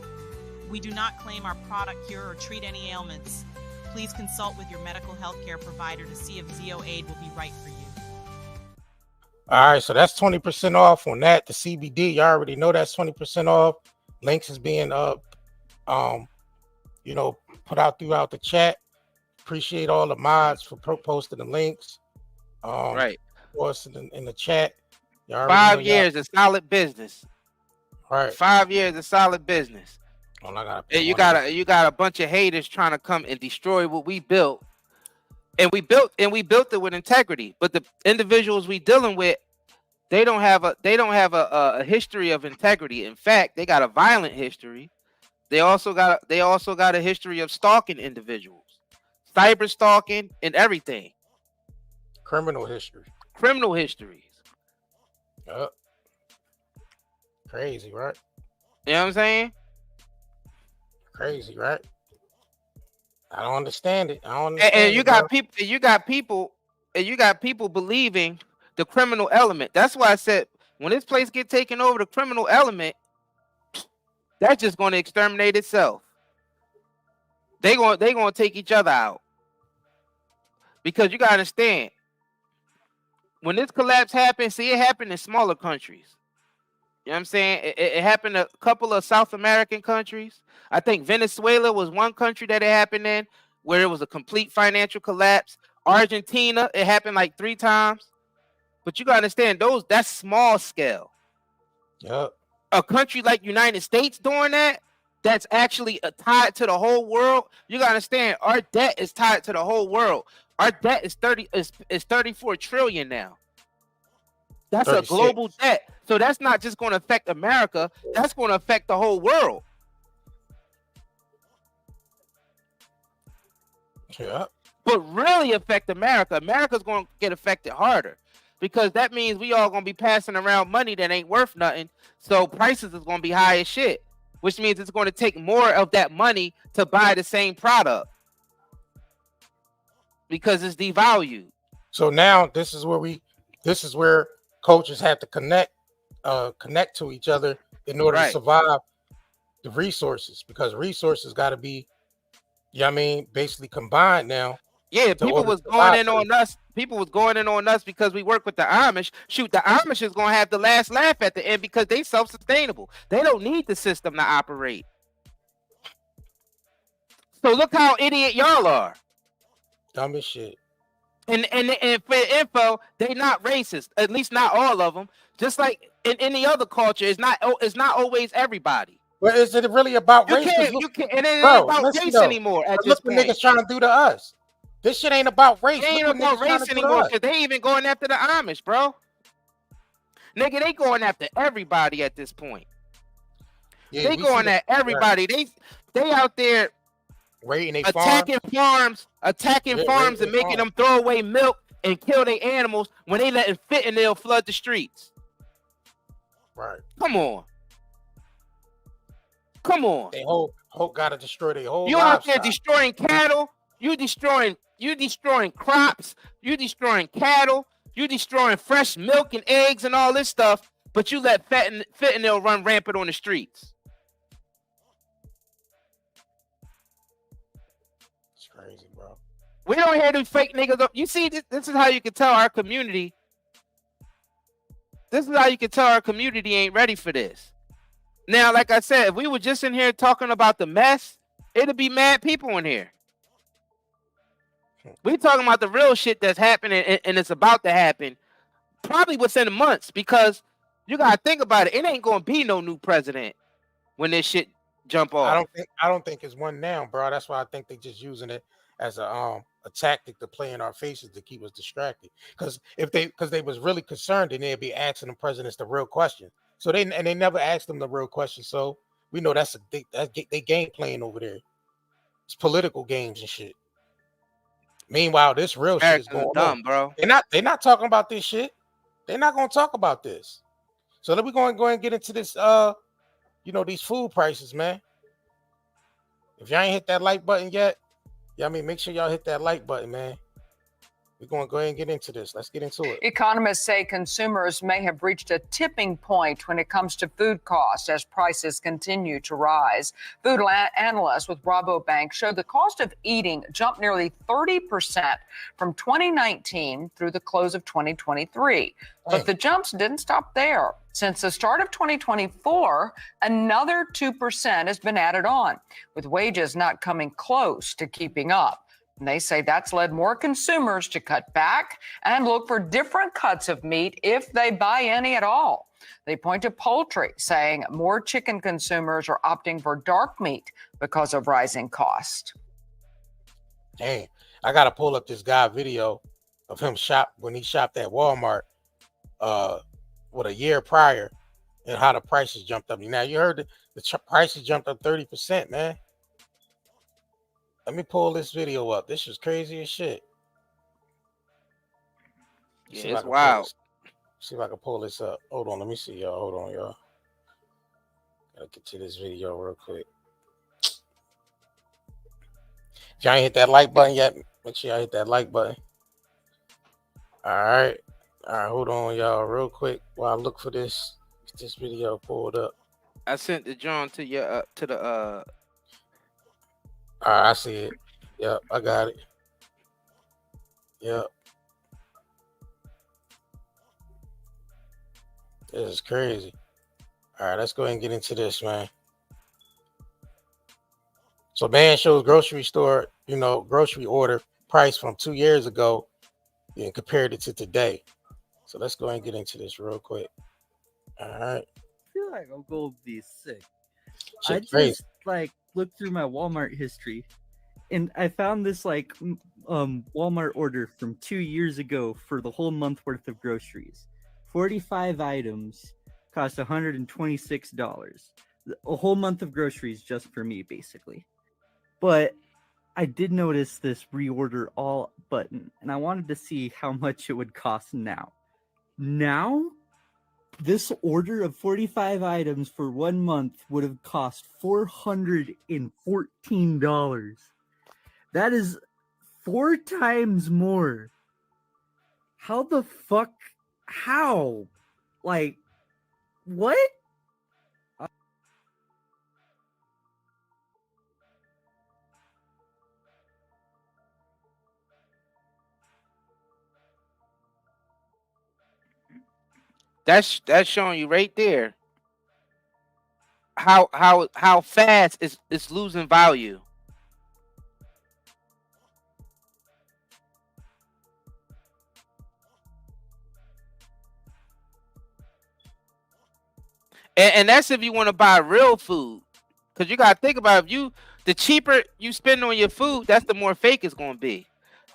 We do not claim our product cure or treat any ailments. Please consult with your medical healthcare provider to see if ZeoAid will be right for you. All right, so that's 20% off on that. The CBD, you already know that's 20% off. Links is being put out throughout the chat. Appreciate all the mods for posting the links. Right. Us in the chat. 5 years of solid business. Right. 5 years of solid business. Oh, I you got a bunch of haters trying to come and destroy what we built. And we built it with integrity. But the individuals we dealing with, they don't have a history of integrity. In fact, they got a violent history. They also got a history of stalking individuals, cyber stalking, and everything. Criminal history. Criminal histories. Yup. Crazy, right? You know what I'm saying? Crazy, right? I don't understand it. I don't And, understand you it, got bro. people, you got people believing the criminal element. That's why I said when this place get taken over, the criminal element, that's just going to exterminate itself. They going to take each other out. Because you got to understand, when this collapse happened, see, it happened in smaller countries. You know what I'm saying? It happened in a couple of South American countries. I think Venezuela was one country that it happened in where it was a complete financial collapse. Argentina, it happened like 3 times. But you got to understand, that's small scale. Yep. A country like United States doing that, that's actually tied to the whole world. You got to understand, our debt is tied to the whole world. Our debt is 34 trillion now. That's 36. a global debt. So that's not just going to affect America. That's going to affect the whole world. Yeah. But really affect America. America's going to get affected harder because that means we all going to be passing around money that ain't worth nothing. So prices is going to be high as shit, which means it's going to take more of that money to buy the same product because it's devalued. So now this is where coaches have to connect to each other in order to survive the resources, because resources got to be, you know what I mean, basically combined now. Yeah, people was going in on us. People was going in on us because we work with the Amish. Shoot, the Amish is going to have the last laugh at the end because they self-sustainable. They don't need the system to operate. So look how idiot y'all are. Dumb as shit. And for info, they not racist. At least not all of them. Just like in any other culture, it's not always everybody. But is it really about race? And it ain't about race anymore at this point. Look what niggas trying to do to us. This shit ain't about race. It ain't about race anymore because they even going after the Amish, bro. Nigga, they going after everybody at this point. Yeah, they going at everybody. They out there attacking farms and making them throw away milk and kill their animals when they letting fentanyl flood the streets. Right. Come on. Come on. They whole gotta destroy their whole. You out there destroying cattle. You destroying crops. You destroying cattle. You destroying fresh milk and eggs and all this stuff. But you let fentanyl run rampant on the streets. It's crazy, bro. We don't hear them fake niggas up. You see, this is how you can tell our community. This is how you can tell our community ain't ready for this. Now, like I said, if we were just in here talking about the mess, it'd be mad people in here. We talking about the real shit that's happening and it's about to happen probably within months, because you gotta think about it. It ain't gonna be no new president when this shit jump off. I don't think it's one now, bro. That's why I think they just using it as a tactic to play in our faces to keep us distracted. Because they was really concerned, and they'd be asking the presidents the real question. So they never asked them the real question. So we know that's they game playing over there. It's political games and shit. Meanwhile, this real shit is going on, bro. They're not talking about this shit. They're not gonna talk about this. So let me go and get into this. These food prices, man. If y'all ain't hit that like button yet, make sure y'all hit that like button, man. We're going to go ahead and get into this. Let's get into it. Economists say consumers may have reached a tipping point when it comes to food costs as prices continue to rise. Food analysts with Rabobank showed the cost of eating jumped nearly 30% from 2019 through the close of 2023. But the jumps didn't stop there. Since the start of 2024, another 2% has been added on, with wages not coming close to keeping up. And they say that's led more consumers to cut back and look for different cuts of meat if they buy any at all. They point to poultry, saying more chicken consumers are opting for dark meat because of rising cost. Dang, I got to pull up this guy video of him when he shopped at Walmart a year prior, and how the prices jumped up. Now, you heard the prices jumped up 30%, man. Let me pull this video up. This is crazy as shit. Yeah, it's wild. See if I can pull this up. Hold on, let me see, y'all. Hold on, y'all. Gotta get to this video real quick. If y'all ain't hit that like button yet, make sure y'all hit that like button. All right, hold on, y'all, real quick while I look for this. Get this video pulled up. I sent the John to your to the All right, I see it. Yep, I got it. Yep. This is crazy. All right, let's go ahead and get into this, man. So man shows grocery store, grocery order price from 2 years ago and compared it to today. So let's go ahead and get into this real quick. All right. I feel like I'm gonna be sick. Shit I crazy. just looked through my Walmart history and I found this Walmart order from 2 years ago for the whole month worth of groceries. 45 items cost $126. A whole month of groceries just for me, basically. But I did notice this reorder all button, and I wanted to see how much it would cost now. Now, this order of 45 items for 1 month would have cost $414. That is 4 times more. How the fuck? How? Like, what? That's showing you right there how fast it's losing value. And that's if you want to buy real food, because you gotta think about the cheaper you spend on your food, that's the more fake it's gonna be.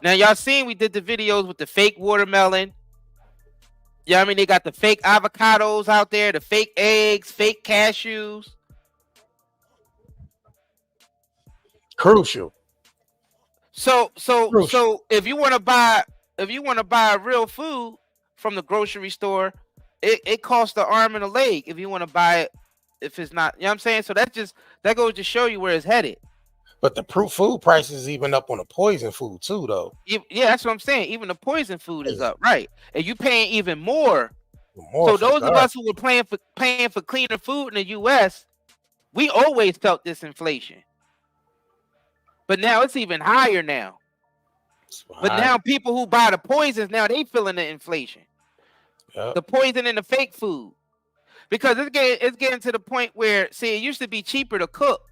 Now y'all seen we did the videos with the fake watermelon. Yeah, I mean they got the fake avocados out there, the fake eggs, fake cashews. Crucial. So if you want to buy real food from the grocery store, it costs an arm and a leg if you want to buy it. If it's not, you know what I'm saying? So that goes to show you where it's headed. But the food prices even up on the poison food too, though. Yeah, that's what I'm saying. Even the poison food is up, right? And you paying even more. So those of us who were paying for cleaner food in the U.S., we always felt this inflation. But now it's even higher now. But now people who buy the poisons, now they feeling the inflation. Yep. The poison in the fake food. Because it's getting to the point where, see, it used to be cheaper to cook.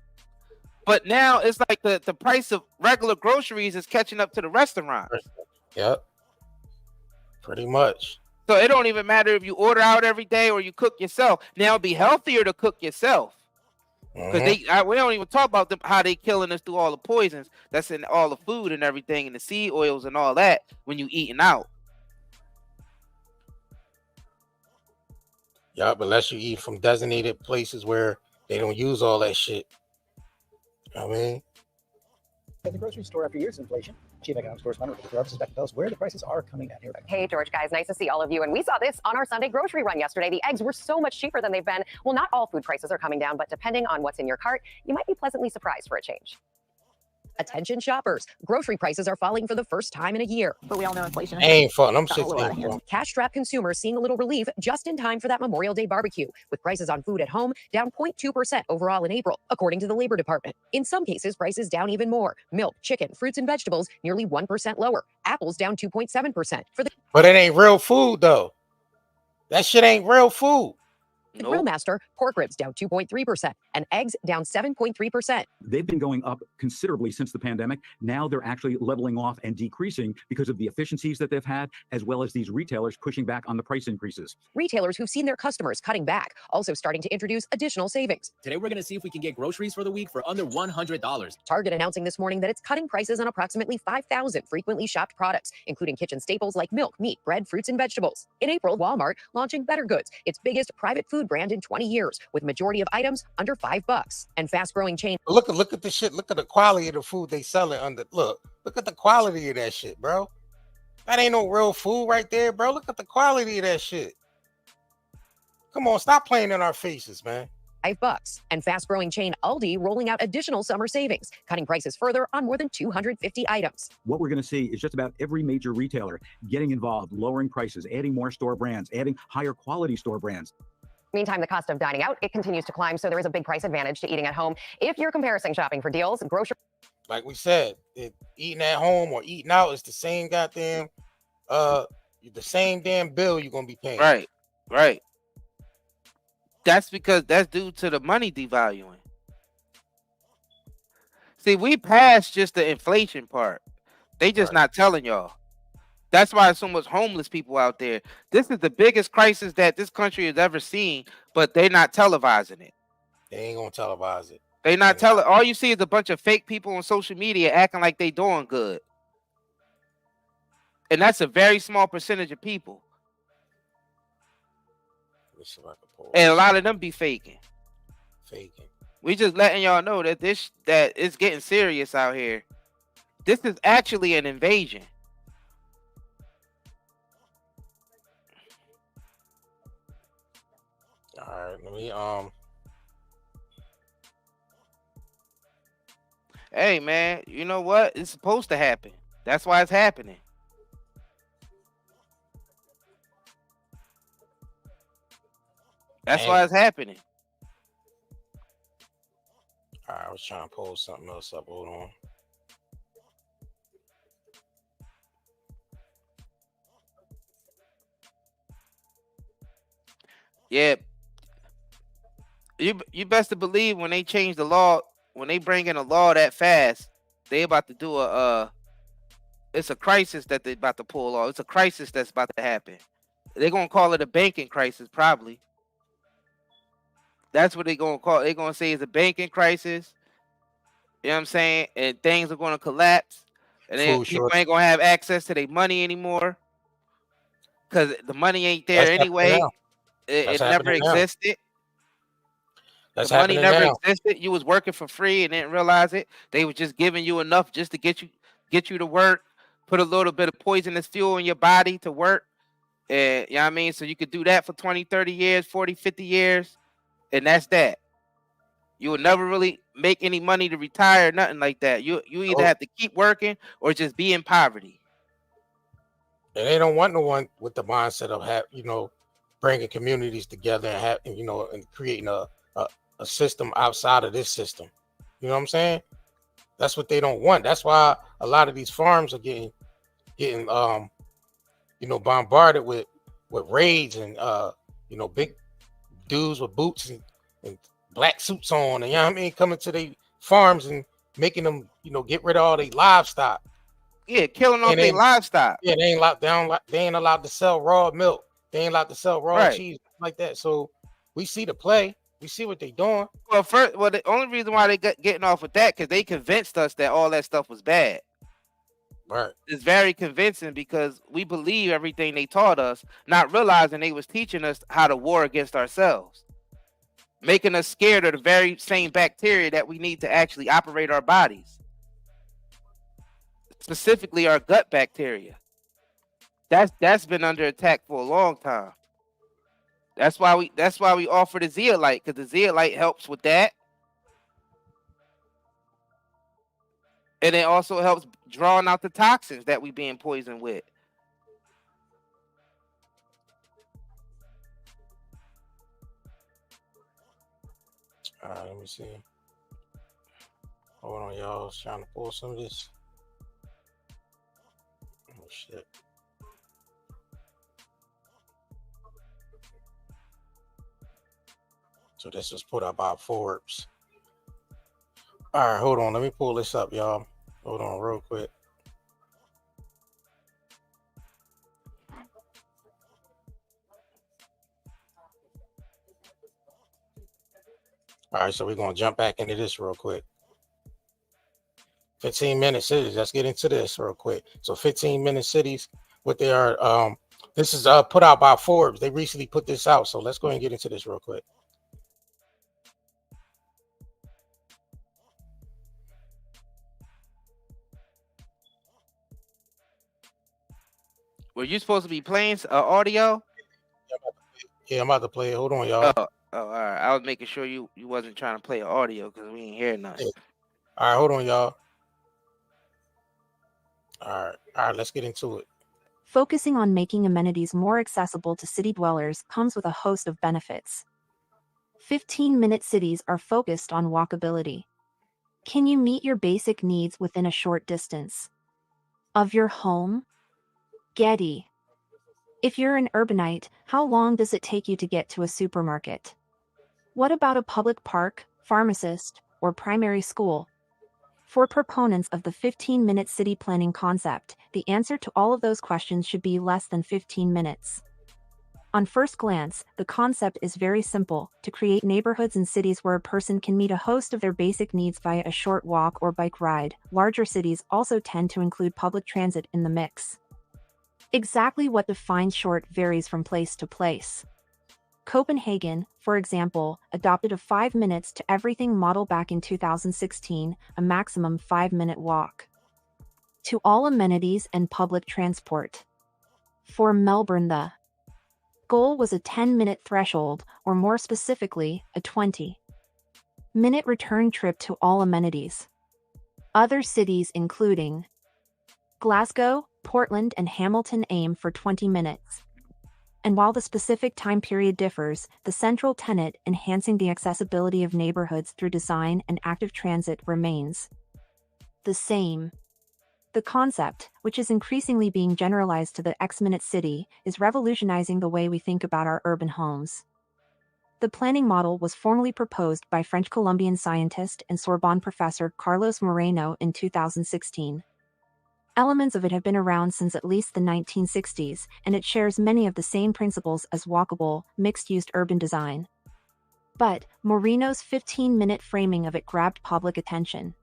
But now it's like the price of regular groceries is catching up to the restaurant. Yep. Pretty much. So it don't even matter if you order out every day or you cook yourself. Now it'd be healthier to cook yourself. Because we don't even talk about how they killing us through all the poisons that's in all the food and everything and the seed oils and all that when you eating out. Yeah, but unless you eat from designated places where they don't use all that shit. I mean, at the grocery store after years of inflation, Chief Economics Correspondent with the Corruption Spec tells us where the prices are coming at here. Hey, George, guys, nice to see all of you. And we saw this on our Sunday grocery run yesterday. The eggs were so much cheaper than they've been. Well, not all food prices are coming down, but depending on what's in your cart, you might be pleasantly surprised for a change. Attention shoppers, grocery prices are falling for the first time in a year. But we all know inflation ain't fun. I'm sick. Cash-strapped consumers seeing a little relief just in time for that Memorial Day barbecue, with prices on food at home down 0.2% overall in April, according to the Labor Department. In some cases, prices down even more. Milk, chicken, fruits, and vegetables nearly 1% lower. Apples down 2.7%. But it ain't real food, though. That shit ain't real food. The Grill Master, pork ribs down 2.3% and eggs down 7.3%. They've been going up considerably since the pandemic. Now they're actually leveling off and decreasing because of the efficiencies that they've had, as well as these retailers pushing back on the price increases. Retailers who've seen their customers cutting back, also starting to introduce additional savings. Today, we're going to see if we can get groceries for the week for under $100. Target announcing this morning that it's cutting prices on approximately 5,000 frequently shopped products, including kitchen staples like milk, meat, bread, fruits, and vegetables. In April, Walmart launching Better Goods, its biggest private food brand in 20 years, with majority of items under $5. And fast-growing chain. Look at the shit. Look at the quality of the food they selling under. Look at the quality of that shit, bro. That ain't no real food right there, bro. Look at the quality of that shit. Come on, stop playing in our faces, man. $5. And fast-growing chain Aldi rolling out additional summer savings, cutting prices further on more than 250 items. What we're going to see is just about every major retailer getting involved, lowering prices, adding more store brands, adding higher quality store brands. Meantime, the cost of dining out, it continues to climb, so there is a big price advantage to eating at home. If you're comparison shopping for deals, grocery... Like we said, eating at home or eating out is the same goddamn, the same damn bill you're going to be paying. Right, right. That's because that's due to the money devaluing. See, we passed just the inflation part. They just not telling y'all. That's why there's so much homeless people out there. This is the biggest crisis that this country has ever seen, but they're not televising it. They ain't gonna televise it. They not telling. All you see is a bunch of fake people on social media acting like they doing good, and that's a very small percentage of people. And a lot of them be faking. We just letting y'all know that that it's getting serious out here. This is actually an invasion. All right, let me Hey man, you know what? It's supposed to happen. That's why it's happening. That's why it's happening. All right, I was trying to pull something else up. Hold on. Yeah. You best to believe when they change the law, when they bring in a law that fast, they about to do it's a crisis that they about to pull off. It's a crisis that's about to happen. They're gonna call it a banking crisis, probably. That's what they're gonna call it. They're gonna say it's a banking crisis. You know what I'm saying? And things are gonna collapse. And then people ain't gonna have access to their money anymore. Because the money ain't there anyway. It never existed. That's the money happening never now. existed. You was working for free and didn't realize it. They were just giving you enough just to get you to work, put a little bit of poisonous fuel in your body to work. And you know what I mean? So you could do that for 20, 30 years, 40, 50 years. And that's that. You will never really make any money to retire, nothing like that. You either have to keep working or just be in poverty. And they don't want no one with the mindset of bringing communities together and and creating a system outside of this system. You know what I'm saying? That's what they don't want. That's why a lot of these farms are getting bombarded with raids and big dudes with boots and black suits on, and you know what I mean, coming to the farms and making them get rid of all their livestock. Yeah, killing off their livestock. Yeah, they ain't locked down. They ain't allowed to sell raw milk. They ain't allowed to sell raw cheese like that. So we see the play. We see what they doing. Well, the only reason why they getting off with that because they convinced us that all that stuff was bad. Right. It's very convincing because we believe everything they taught us, not realizing they was teaching us how to war against ourselves, making us scared of the very same bacteria that we need to actually operate our bodies. Specifically our gut bacteria. That's been under attack for a long time. That's why we offer the zeolite, because the zeolite helps with that. And it also helps drawing out the toxins that we being poisoned with. All right, let me see. Hold on, y'all. I was trying to pull some of this. Oh shit. So this was put up by Forbes. All right, hold on. Let me pull this up, y'all. Hold on real quick. All right, so we're going to jump back into this real quick. 15-minute cities. Let's get into this real quick. So 15-minute cities, what they are, this is put out by Forbes. They recently put this out. So let's go ahead and get into this real quick. Were you supposed to be playing audio? Yeah, I'm about to play it. Hold on, y'all. Oh, all right. I was making sure you wasn't trying to play audio because we ain't hear nothing. Yeah. All right, hold on, y'all. All right, let's get into it. Focusing on making amenities more accessible to city dwellers comes with a host of benefits. 15-minute cities are focused on walkability. Can you meet your basic needs within a short distance of your home? Getty. If you're an urbanite, how long does it take you to get to a supermarket? What about a public park, pharmacist, or primary school? For proponents of the 15-minute city planning concept, the answer to all of those questions should be less than 15 minutes. On first glance, the concept is very simple: to create neighborhoods and cities where a person can meet a host of their basic needs via a short walk or bike ride. Larger cities also tend to include public transit in the mix. Exactly what defines short varies from place to place. Copenhagen, for example, adopted a 5 minutes to everything model back in 2016, a maximum 5-minute walk to all amenities and public transport. For Melbourne, the goal was a 10-minute threshold, or more specifically, a 20-minute return trip to all amenities. Other cities including Glasgow, Portland, and Hamilton aim for 20 minutes. And while the specific time period differs, the central tenet, enhancing the accessibility of neighborhoods through design and active transit, remains the same. The concept, which is increasingly being generalized to the X-minute city, is revolutionizing the way we think about our urban homes. The planning model was formally proposed by French Colombian scientist and Sorbonne professor Carlos Moreno in 2016. Elements of it have been around since at least the 1960s, and it shares many of the same principles as walkable, mixed-use urban design. But Moreno's 15-minute framing of it grabbed public attention.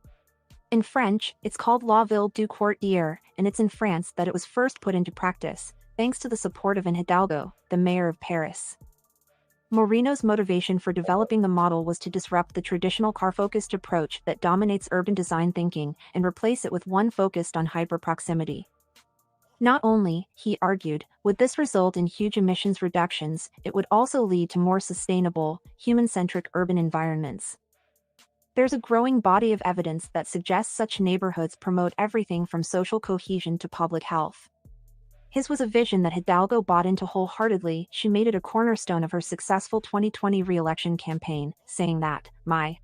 In French, it's called La Ville du Quart d'Heure, and it's in France that it was first put into practice, thanks to the support of Anne Hidalgo, the mayor of Paris. Moreno's motivation for developing the model was to disrupt the traditional car-focused approach that dominates urban design thinking and replace it with one focused on hyper-proximity. Not only, he argued, would this result in huge emissions reductions, it would also lead to more sustainable, human-centric urban environments. There's a growing body of evidence that suggests such neighborhoods promote everything from social cohesion to public health. His was a vision that Hidalgo bought into wholeheartedly. She made it a cornerstone of her successful 2020 re-election campaign, saying that, "My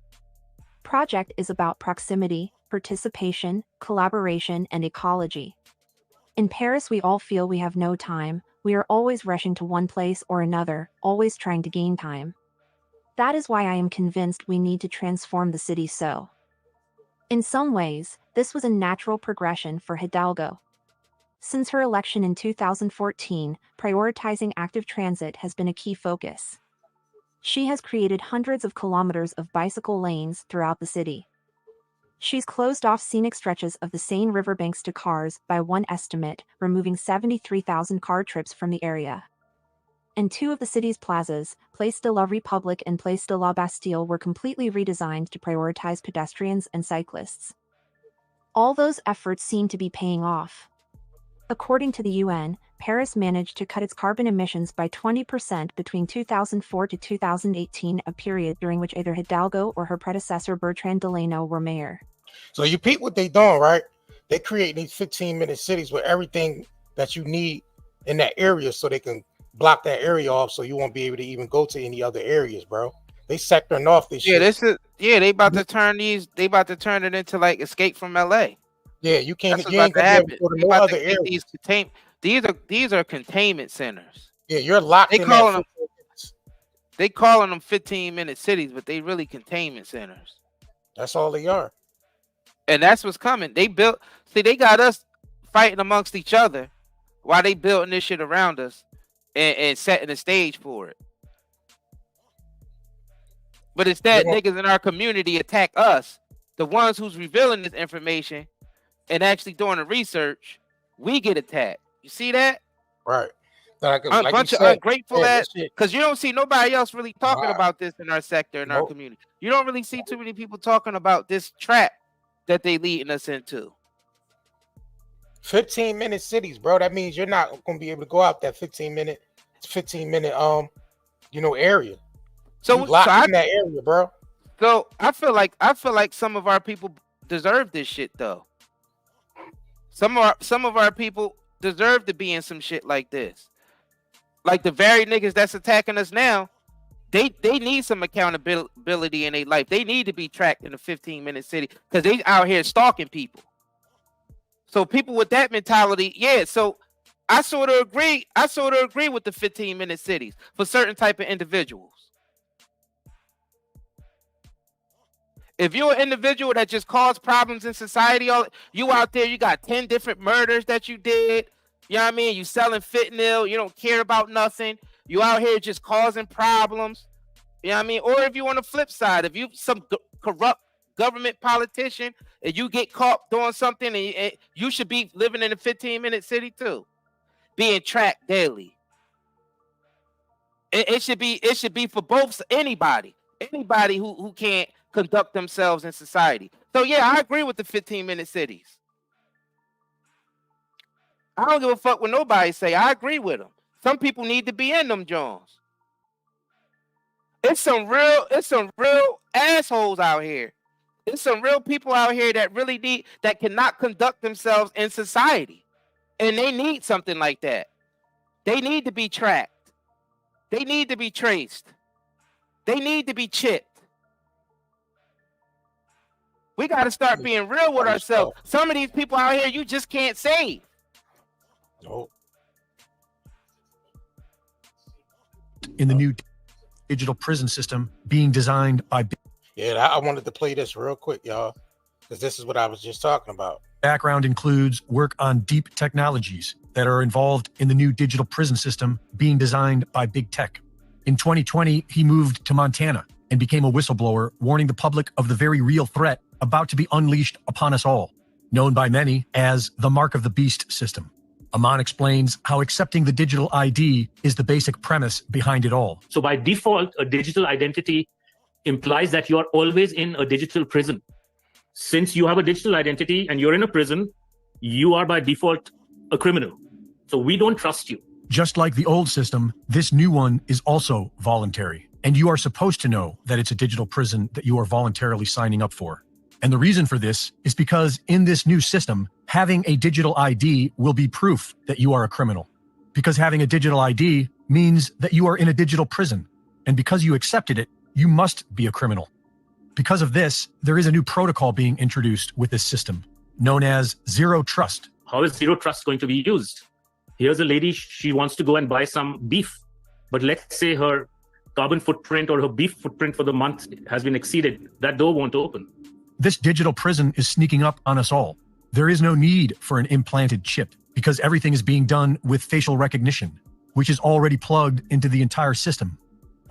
project is about proximity, participation, collaboration, and ecology. In Paris we all feel we have no time, we are always rushing to one place or another, always trying to gain time. That is why I am convinced we need to transform the city so." In some ways, this was a natural progression for Hidalgo. Since her election in 2014, prioritizing active transit has been a key focus. She has created hundreds of kilometers of bicycle lanes throughout the city. She's closed off scenic stretches of the Seine riverbanks to cars, by one estimate, removing 73,000 car trips from the area. And two of the city's plazas, Place de la République and Place de la Bastille, were completely redesigned to prioritize pedestrians and cyclists. All those efforts seem to be paying off. According to the UN, Paris managed to cut its carbon emissions by 20% between 2004 to 2018, a period during which either Hidalgo or her predecessor Bertrand Delano were mayor. So you peep what they doing, right? They create these 15-minute cities with everything that you need in that area, so they can block that area off, so you won't be able to even go to any other areas, bro. They sectoring off this shit. They about to turn it into like Escape from LA. Yeah, you can't. That's You what's ain't about to gonna happen. be able to go to They no about other to make area. these are containment centers. Yeah, you're locked They in calling that. them. They calling them 15-minute cities, but they really containment centers. That's all they are. And that's what's coming. They got us fighting amongst each other while they building this shit around us and setting the stage for it. But it's that niggas in our community attack us, the ones who's revealing this information and actually doing the research. We get attacked. You see that? Right. A bunch of ungrateful ass, because you don't see nobody else really talking about this in our sector, in our community. You don't really see too many people talking about this trap that they leading us into. 15-minute cities, bro. That means you're not going to be able to go out that 15-minute area. So, you locked in that area, bro. So I feel like some of our people deserve this shit though. Some of our people deserve to be in some shit like this. Like the very niggas that's attacking us now, they need some accountability in their life. They need to be tracked in a 15-minute city because they out here stalking people. So people with that mentality, yeah. So I sort of agree with the 15-minute cities for certain type of individuals. If you're an individual that just cause problems in society, you out there, you got 10 different murders that you did. You know what I mean? You selling fentanyl. You don't care about nothing. You out here just causing problems. You know what I mean? Or if you on the flip side, if you some corrupt government politician and you get caught doing something, and you should be living in a 15-minute city too, being tracked daily. It should be for both anybody who can't conduct themselves in society. So yeah, I agree with the 15-minute cities. I don't give a fuck what nobody say. I agree with them. Some people need to be in them Jones. It's some real assholes out here. It's some real people out here that cannot conduct themselves in society. And they need something like that. They need to be tracked. They need to be traced. They need to be chipped. We got to start being real with ourselves. Some of these people out here, you just can't save. No. In the new digital prison system being designed by... Yeah, I wanted to play this real quick, y'all, because this is what I was just talking about. Background includes work on deep technologies that are involved in the new digital prison system being designed by big tech. In 2020, he moved to Montana and became a whistleblower, warning the public of the very real threat about to be unleashed upon us all, known by many as the Mark of the Beast system. Aman explains how accepting the digital ID is the basic premise behind it all. So by default, a digital identity implies that you are always in a digital prison. Since you have a digital identity and you're in a prison, you are by default a criminal. So we don't trust you. Just like the old system, this new one is also voluntary. And you are supposed to know that it's a digital prison that you are voluntarily signing up for. And the reason for this is because in this new system, having a digital ID will be proof that you are a criminal. Because having a digital ID means that you are in a digital prison. And because you accepted it, you must be a criminal. Because of this, there is a new protocol being introduced with this system, known as Zero Trust. How is Zero Trust going to be used? Here's a lady, she wants to go and buy some beef. But let's say her carbon footprint or her beef footprint for the month has been exceeded. That door won't open. This digital prison is sneaking up on us all. There is no need for an implanted chip because everything is being done with facial recognition, which is already plugged into the entire system.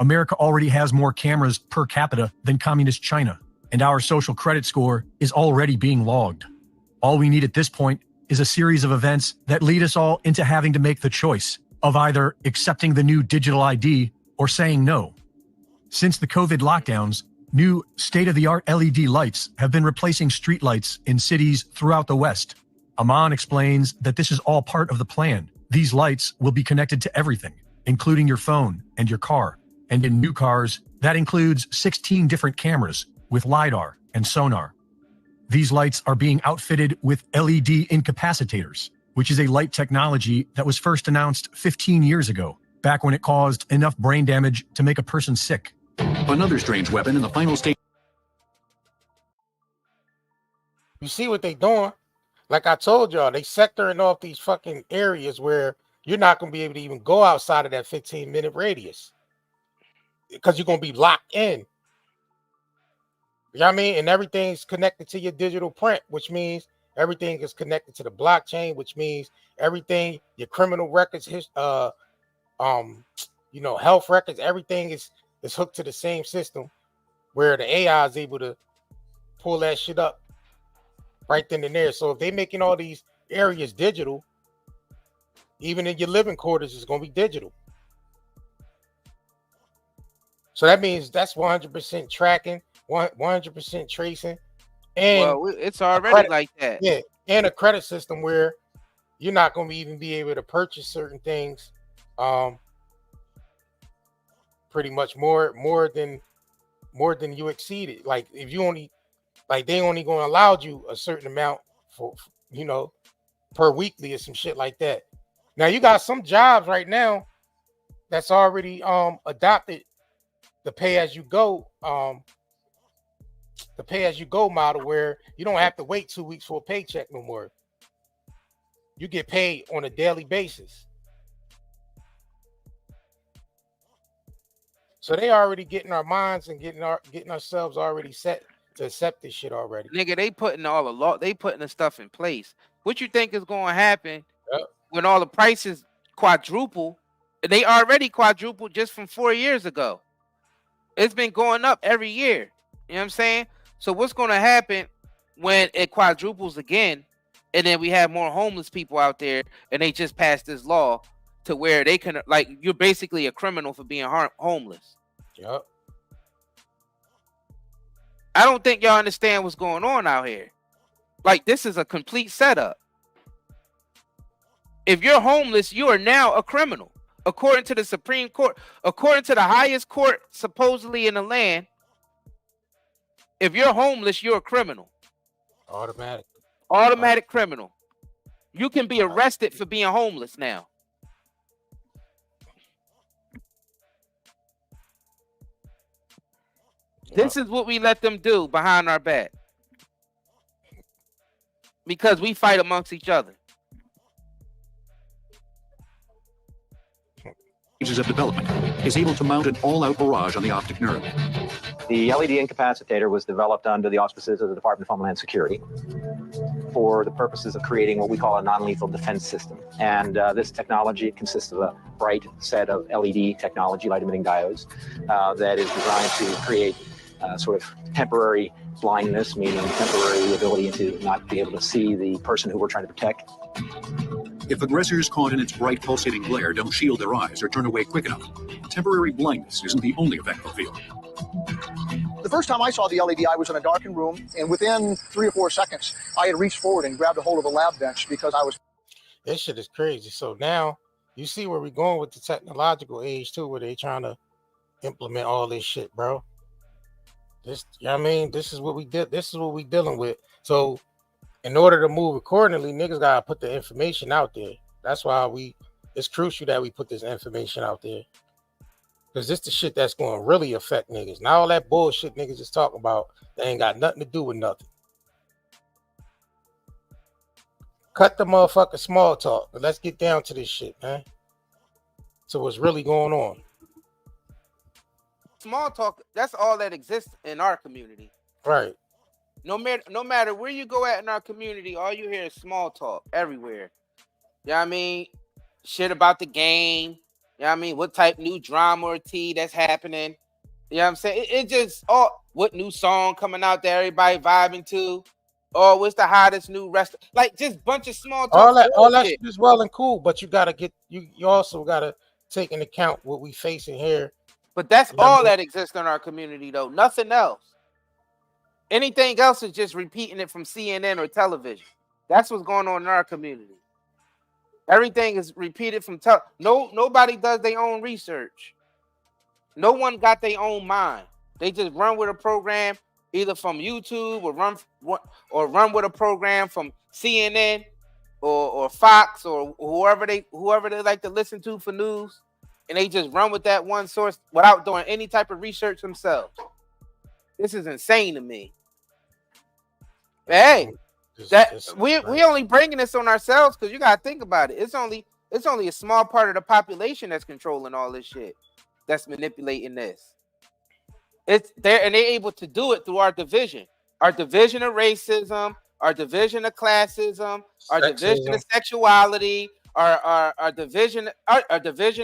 America already has more cameras per capita than communist China, and our social credit score is already being logged. All we need at this point is a series of events that lead us all into having to make the choice of either accepting the new digital ID or saying no. Since the COVID lockdowns, new state-of-the-art LED lights have been replacing streetlights in cities throughout the West. Aman explains that this is all part of the plan. These lights will be connected to everything, including your phone and your car. And in new cars, that includes 16 different cameras with LiDAR and sonar. These lights are being outfitted with LED incapacitators, which is a light technology that was first announced 15 years ago, back when it caused enough brain damage to make a person sick. Another strange weapon in the final stage. You see what they doing? Like I told y'all, they sectoring off these fucking areas where you're not going to be able to even go outside of that 15-minute radius because you're going to be locked in. You know what I mean? And everything's connected to your digital print, which means everything is connected to the blockchain, which means everything, your criminal records, health records, everything is hooked to the same system where the AI is able to pull that shit up right then and there. So if they're making all these areas digital, even in your living quarters, it's going to be digital. So that means that's 100% tracking, 100% tracing. And well, it's already like that. Yeah, and a credit system where you're not going to even be able to purchase certain things. Pretty much more than you exceeded. Like if you only, like they only going to allow you a certain amount for, you know, per weekly or some shit like that. Now you got some jobs right now that's already adopted the pay as you go model, where you don't have to wait 2 weeks for a paycheck no more. You get paid on a daily basis. So they already getting our minds and getting ourselves already set to accept this shit already. Nigga, they putting all the law, they putting the stuff in place. What you think is going to happen when all the prices quadruple? They already quadrupled just from 4 years ago. It's been going up every year. You know what I'm saying? So what's going to happen when it quadruples again, and then we have more homeless people out there, and they just passed this law to where they can, like, you're basically a criminal for being homeless. Yep. I don't think y'all understand what's going on out here. Like, this is a complete setup. If you're homeless, you are now a criminal. According to the Supreme Court, according to the highest court supposedly in the land, if you're homeless, you're a criminal. Automatic criminal. You can be arrested for being homeless now. This is what we let them do behind our back. Because we fight amongst each other. Of development is able to mount an all-out barrage on the optic nerve. The LED incapacitator was developed under the auspices of the Department of Homeland Security for the purposes of creating what we call a non-lethal defense system. And this technology consists of a bright set of LED technology, light-emitting diodes, that is designed to create sort of temporary blindness, meaning temporary ability to not be able to see the person who we're trying to protect. If aggressors caught in its bright pulsating glare don't shield their eyes or turn away quick enough, temporary blindness isn't the only effect they'll feel. The first time I saw the LED, I was in a darkened room, and within 3 or 4 seconds, I had reached forward and grabbed a hold of a lab bench because I was... This shit is crazy. So now you see where we're going with the technological age too, where they trying to implement all this shit, bro. This, you know what I mean? This is what we did. This is what we dealing with. So in order to move accordingly, niggas gotta put the information out there. That's why it's crucial that we put this information out there. Because this the shit that's going to really affect niggas. Not all that bullshit niggas is talking about. They ain't got nothing to do with nothing. Cut the motherfucking small talk. But let's get down to this shit, man. So what's really going on? Small talk, that's all that exists in our community. Right. No matter where you go at in our community, all you hear is small talk everywhere. You know what I mean? Shit about the game. You know what I mean? What type new drama or tea that's happening. You know what I'm saying? It just, what new song coming out that everybody vibing to? Oh, what's the hottest new restaurant? Like, just bunch of small talk. All that shit is well and cool, but you gotta get, you also gotta take into account what we facing here. But that's all that exists in our community, though. Nothing else. Anything else is just repeating it from CNN or television. That's what's going on in our community. Everything is repeated from nobody does their own research. No one got their own mind. They just run with a program either from YouTube or run with a program from CNN or Fox or whoever they like to listen to for news, and they just run with that one source without doing any type of research themselves. This is insane to me. But hey, we only bringing this on ourselves because you gotta think about it. It's only a small part of the population that's controlling all this shit, that's manipulating this. It's there, and they're able to do it through our division of racism, our division of classism, our division of sexuality, our division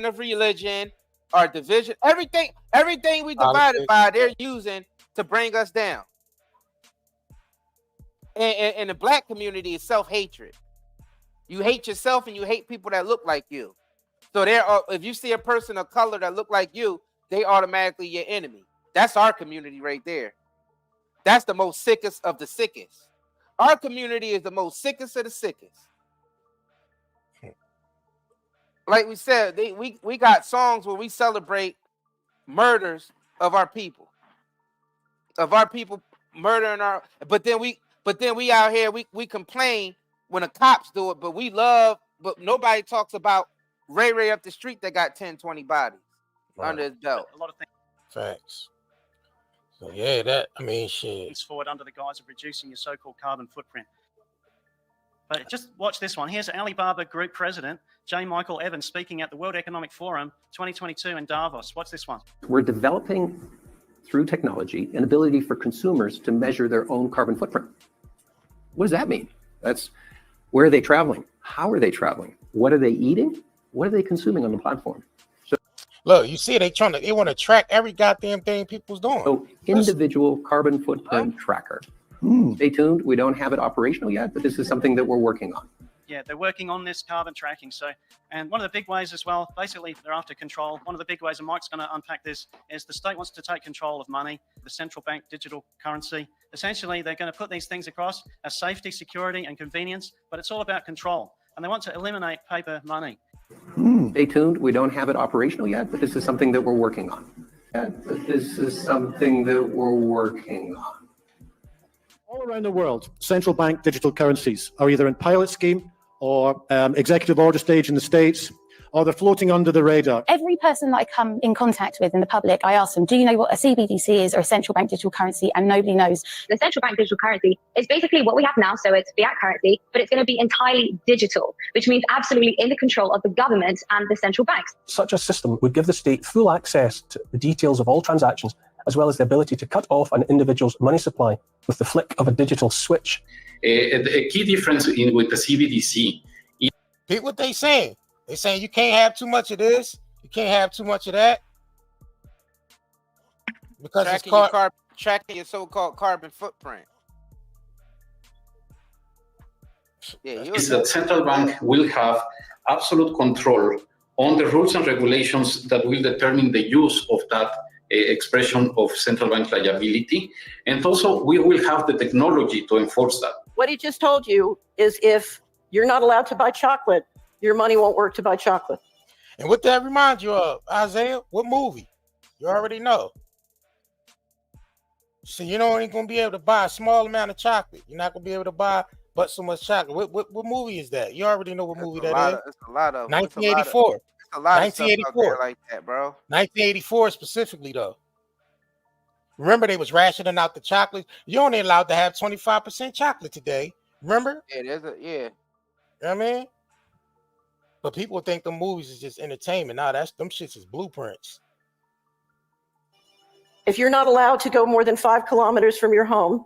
of religion, our division, everything we divided by, they're using to bring us down. And the black community is self-hatred. You hate yourself and you hate people that look like you. So if you see a person of color that look like you, they automatically your enemy. That's our community right there. That's the most sickest of the sickest. Our community is the most sickest of the sickest. like we said, we got songs where we celebrate murders of our people murdering our. But then we out here we complain when the cops do it, but nobody talks about Ray up the street that got 10, 20 bodies under his belt. A lot of things Facts. So yeah, shit. forward under the guise of reducing your so-called carbon footprint. But just watch this one. Here's Alibaba Group President J. Michael Evans speaking at the World Economic Forum 2022 in Davos. Watch this one. We're developing through technology an ability for consumers to measure their own carbon footprint. What does that mean? That's where are they traveling? How are they traveling? What are they eating? What are they consuming on the platform? So, look, you see, they want to track every goddamn thing people's doing. So individual carbon footprint tracker. Stay tuned. We don't have it operational yet, but this is something that we're working on. Yeah, they're working on this carbon tracking. So, and one of the big ways as well, basically they're after control. One of the big ways, and Mike's going to unpack this, is the state wants to take control of money, the central bank digital currency. Essentially, they're going to put these things across as safety, security, and convenience, but it's all about control. And they want to eliminate paper money. Stay tuned. We don't have it operational yet, but this is something that we're working on. All around the world, central bank digital currencies are either in pilot scheme or executive order stage in the States, or they're floating under the radar. Every person that I come in contact with in the public, I ask them, do you know what a CBDC is or a central bank digital currency? And nobody knows. The central bank digital currency is basically what we have now. So it's fiat currency, but it's going to be entirely digital, which means absolutely in the control of the government and the central banks. Such a system would give the state full access to the details of all transactions, as well as the ability to cut off an individual's money supply with the flick of a digital switch. A key difference with the CBDC. Peep what they saying. They saying you can't have too much of this, you can't have too much of that, because tracking your so-called carbon footprint. Yeah, is that central bank will have absolute control on the rules and regulations that will determine the use of that expression of central bank liability, and also we will have the technology to enforce that. What he just told you is if you're not allowed to buy chocolate, your money won't work to buy chocolate. And what that reminds you of, Isaiah? What movie? You already know. So you're only going to be able to buy a small amount of chocolate. You're not going to be able to buy but so much chocolate. What movie is that? You already know what movie that is. It's a lot of 1984. It's a lot of stuff out there like that, bro. 1984 specifically, though. Remember, they was rationing out the chocolate. You're only allowed to have 25% chocolate today. Remember? Yeah, You know what I mean? But people think the movies is just entertainment. Nah, them shits is blueprints. If you're not allowed to go more than 5 kilometers from your home,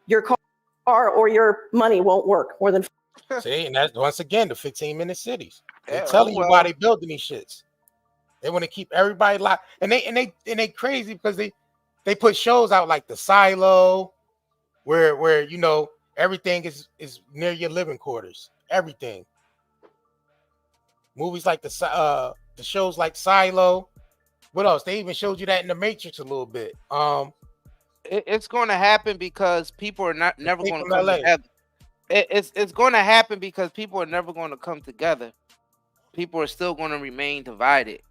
your car or your money won't work more than. See, and that's once again the 15-minute cities. They're telling you why they building these shits. They want to keep everybody locked, and they crazy because they put shows out like The Silo, where you know everything is near your living quarters. Everything. Movies like the shows like Silo. What else? They even showed you that in The Matrix a little bit. It's going to happen because people are never going to come together. It's going to happen because people are never going to come together. People are still going to remain divided.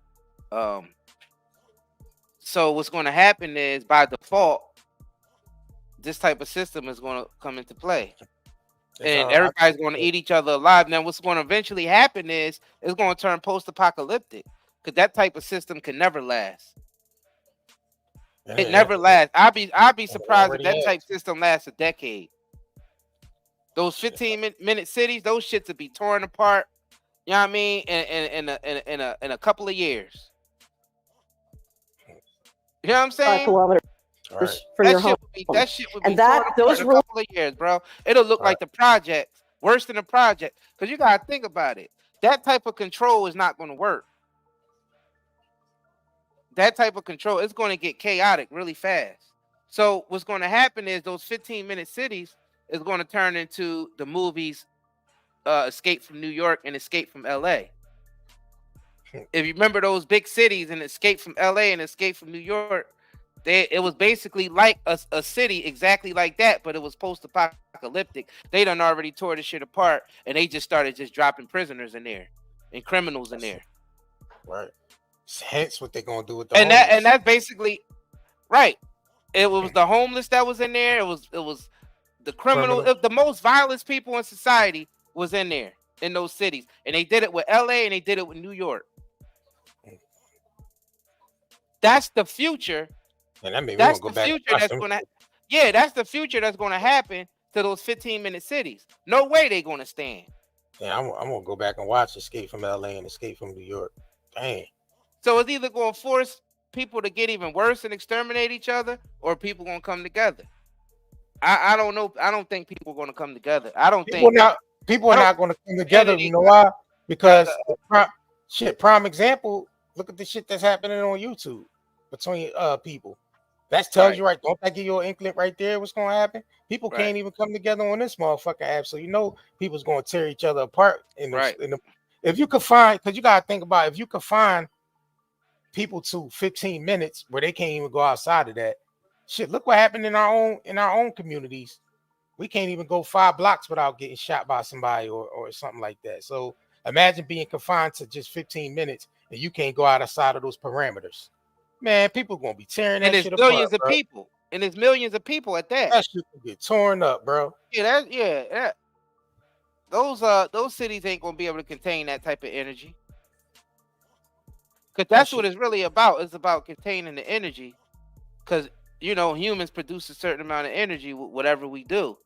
So what's going to happen is by default, this type of system is going to come into play. And everybody's going to eat each other alive. Now, what's going to eventually happen is it's going to turn post-apocalyptic because that type of system can never last. It never lasts. I'd be surprised if that type system lasts a decade. Those 15-minute cities, those shits would be torn apart. You know what I mean? In a couple of years. You know what I'm saying? 5 kilometers from your home. That shit would be torn apart in a couple of years, bro. It'll look like the project, worse than the project. Because you gotta think about it. That type of control is not going to work. That type of control is going to get chaotic really fast. So what's going to happen is those 15-minute cities is going to turn into the movies Escape from New York and Escape from LA. If you remember those big cities and Escape from LA and Escape from New York, it was basically like a city exactly like that, but it was post-apocalyptic. They done already tore the shit apart, and they just started dropping prisoners in there and criminals in there. Right. Hence what they're gonna do with the and homeless. that's basically right. It was the homeless that was in there. It was the criminal. The most violent people in society was in there in those cities, and they did it with LA and they did it with New York. That's the future. And that means That's we're the gonna go future back. that's gonna. Yeah, that's the future that's gonna happen to those 15-minute cities. No way they're gonna stand. Yeah, I'm gonna go back and watch Escape from LA and Escape from New York. Dang. So it's either gonna force people to get even worse and exterminate each other, or people gonna come together. I don't know. I don't think people are gonna come together. I don't think people are not gonna come together. You know why? Because prime example. Look at the shit that's happening on YouTube between people. That tells you right. Don't that give you an inkling right there? What's gonna happen? People can't even come together on this motherfucking app. So you know people's gonna tear each other apart. If you could find, because you gotta think about if you could find people to 15 minutes where they can't even go outside of that. Shit, look what happened in our own communities. We can't even go 5 blocks without getting shot by somebody or something like that. So imagine being confined to just 15 minutes and you can't go outside of those parameters. Man, people gonna be tearing that shit apart. And there's millions of people. And there's millions of people at that. That shit will get torn up, bro. Yeah, those cities ain't gonna be able to contain that type of energy. Because that's what it's really about. It's about containing the energy. Because humans produce a certain amount of energy with whatever we do.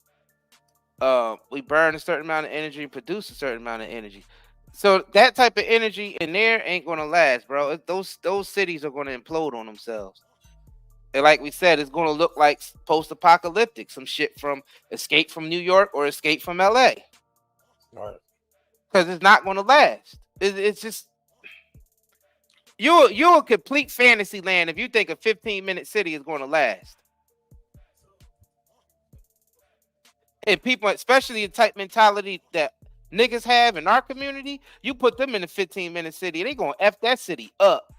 We burn a certain amount of energy and produce a certain amount of energy. So that type of energy in there ain't gonna last, bro. Those cities are gonna implode on themselves. And like we said, it's gonna look like post-apocalyptic, some shit from Escape from New York or Escape from LA. Right. Because it's not gonna last. It's just you're a complete fantasy land if you think a 15-minute city is gonna last. And people, especially the type mentality that niggas have in our community, you put them in a 15-minute city, they gonna F that city up.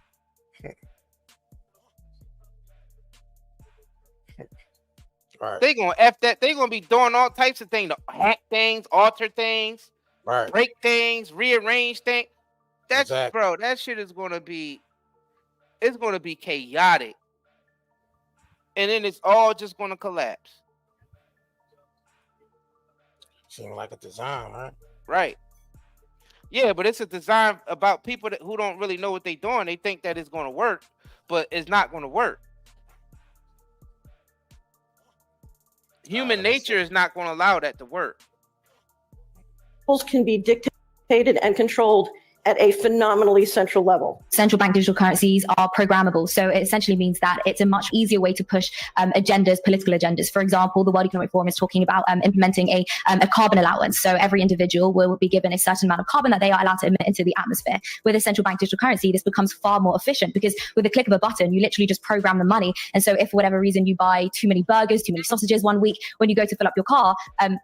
Right. They gonna F that. They gonna be doing all types of things, to hack things, alter things, break things, rearrange things. Bro, that shit is gonna be. It's gonna be chaotic, and then it's all just gonna collapse. Seems like a design, right? Right. Yeah, but it's a design about people who don't really know what they're doing. They think that it's going to work, but it's not going to work. Human nature is not going to allow that to work. Can be dictated and controlled at a phenomenally central level. Central bank digital currencies are programmable. So it essentially means that it's a much easier way to push agendas, political agendas. For example, the World Economic Forum is talking about implementing a carbon allowance. So every individual will be given a certain amount of carbon that they are allowed to emit into the atmosphere. With a central bank digital currency, this becomes far more efficient because with the click of a button, you literally just program the money. And so if for whatever reason you buy too many burgers, too many sausages one week, when you go to fill up your car,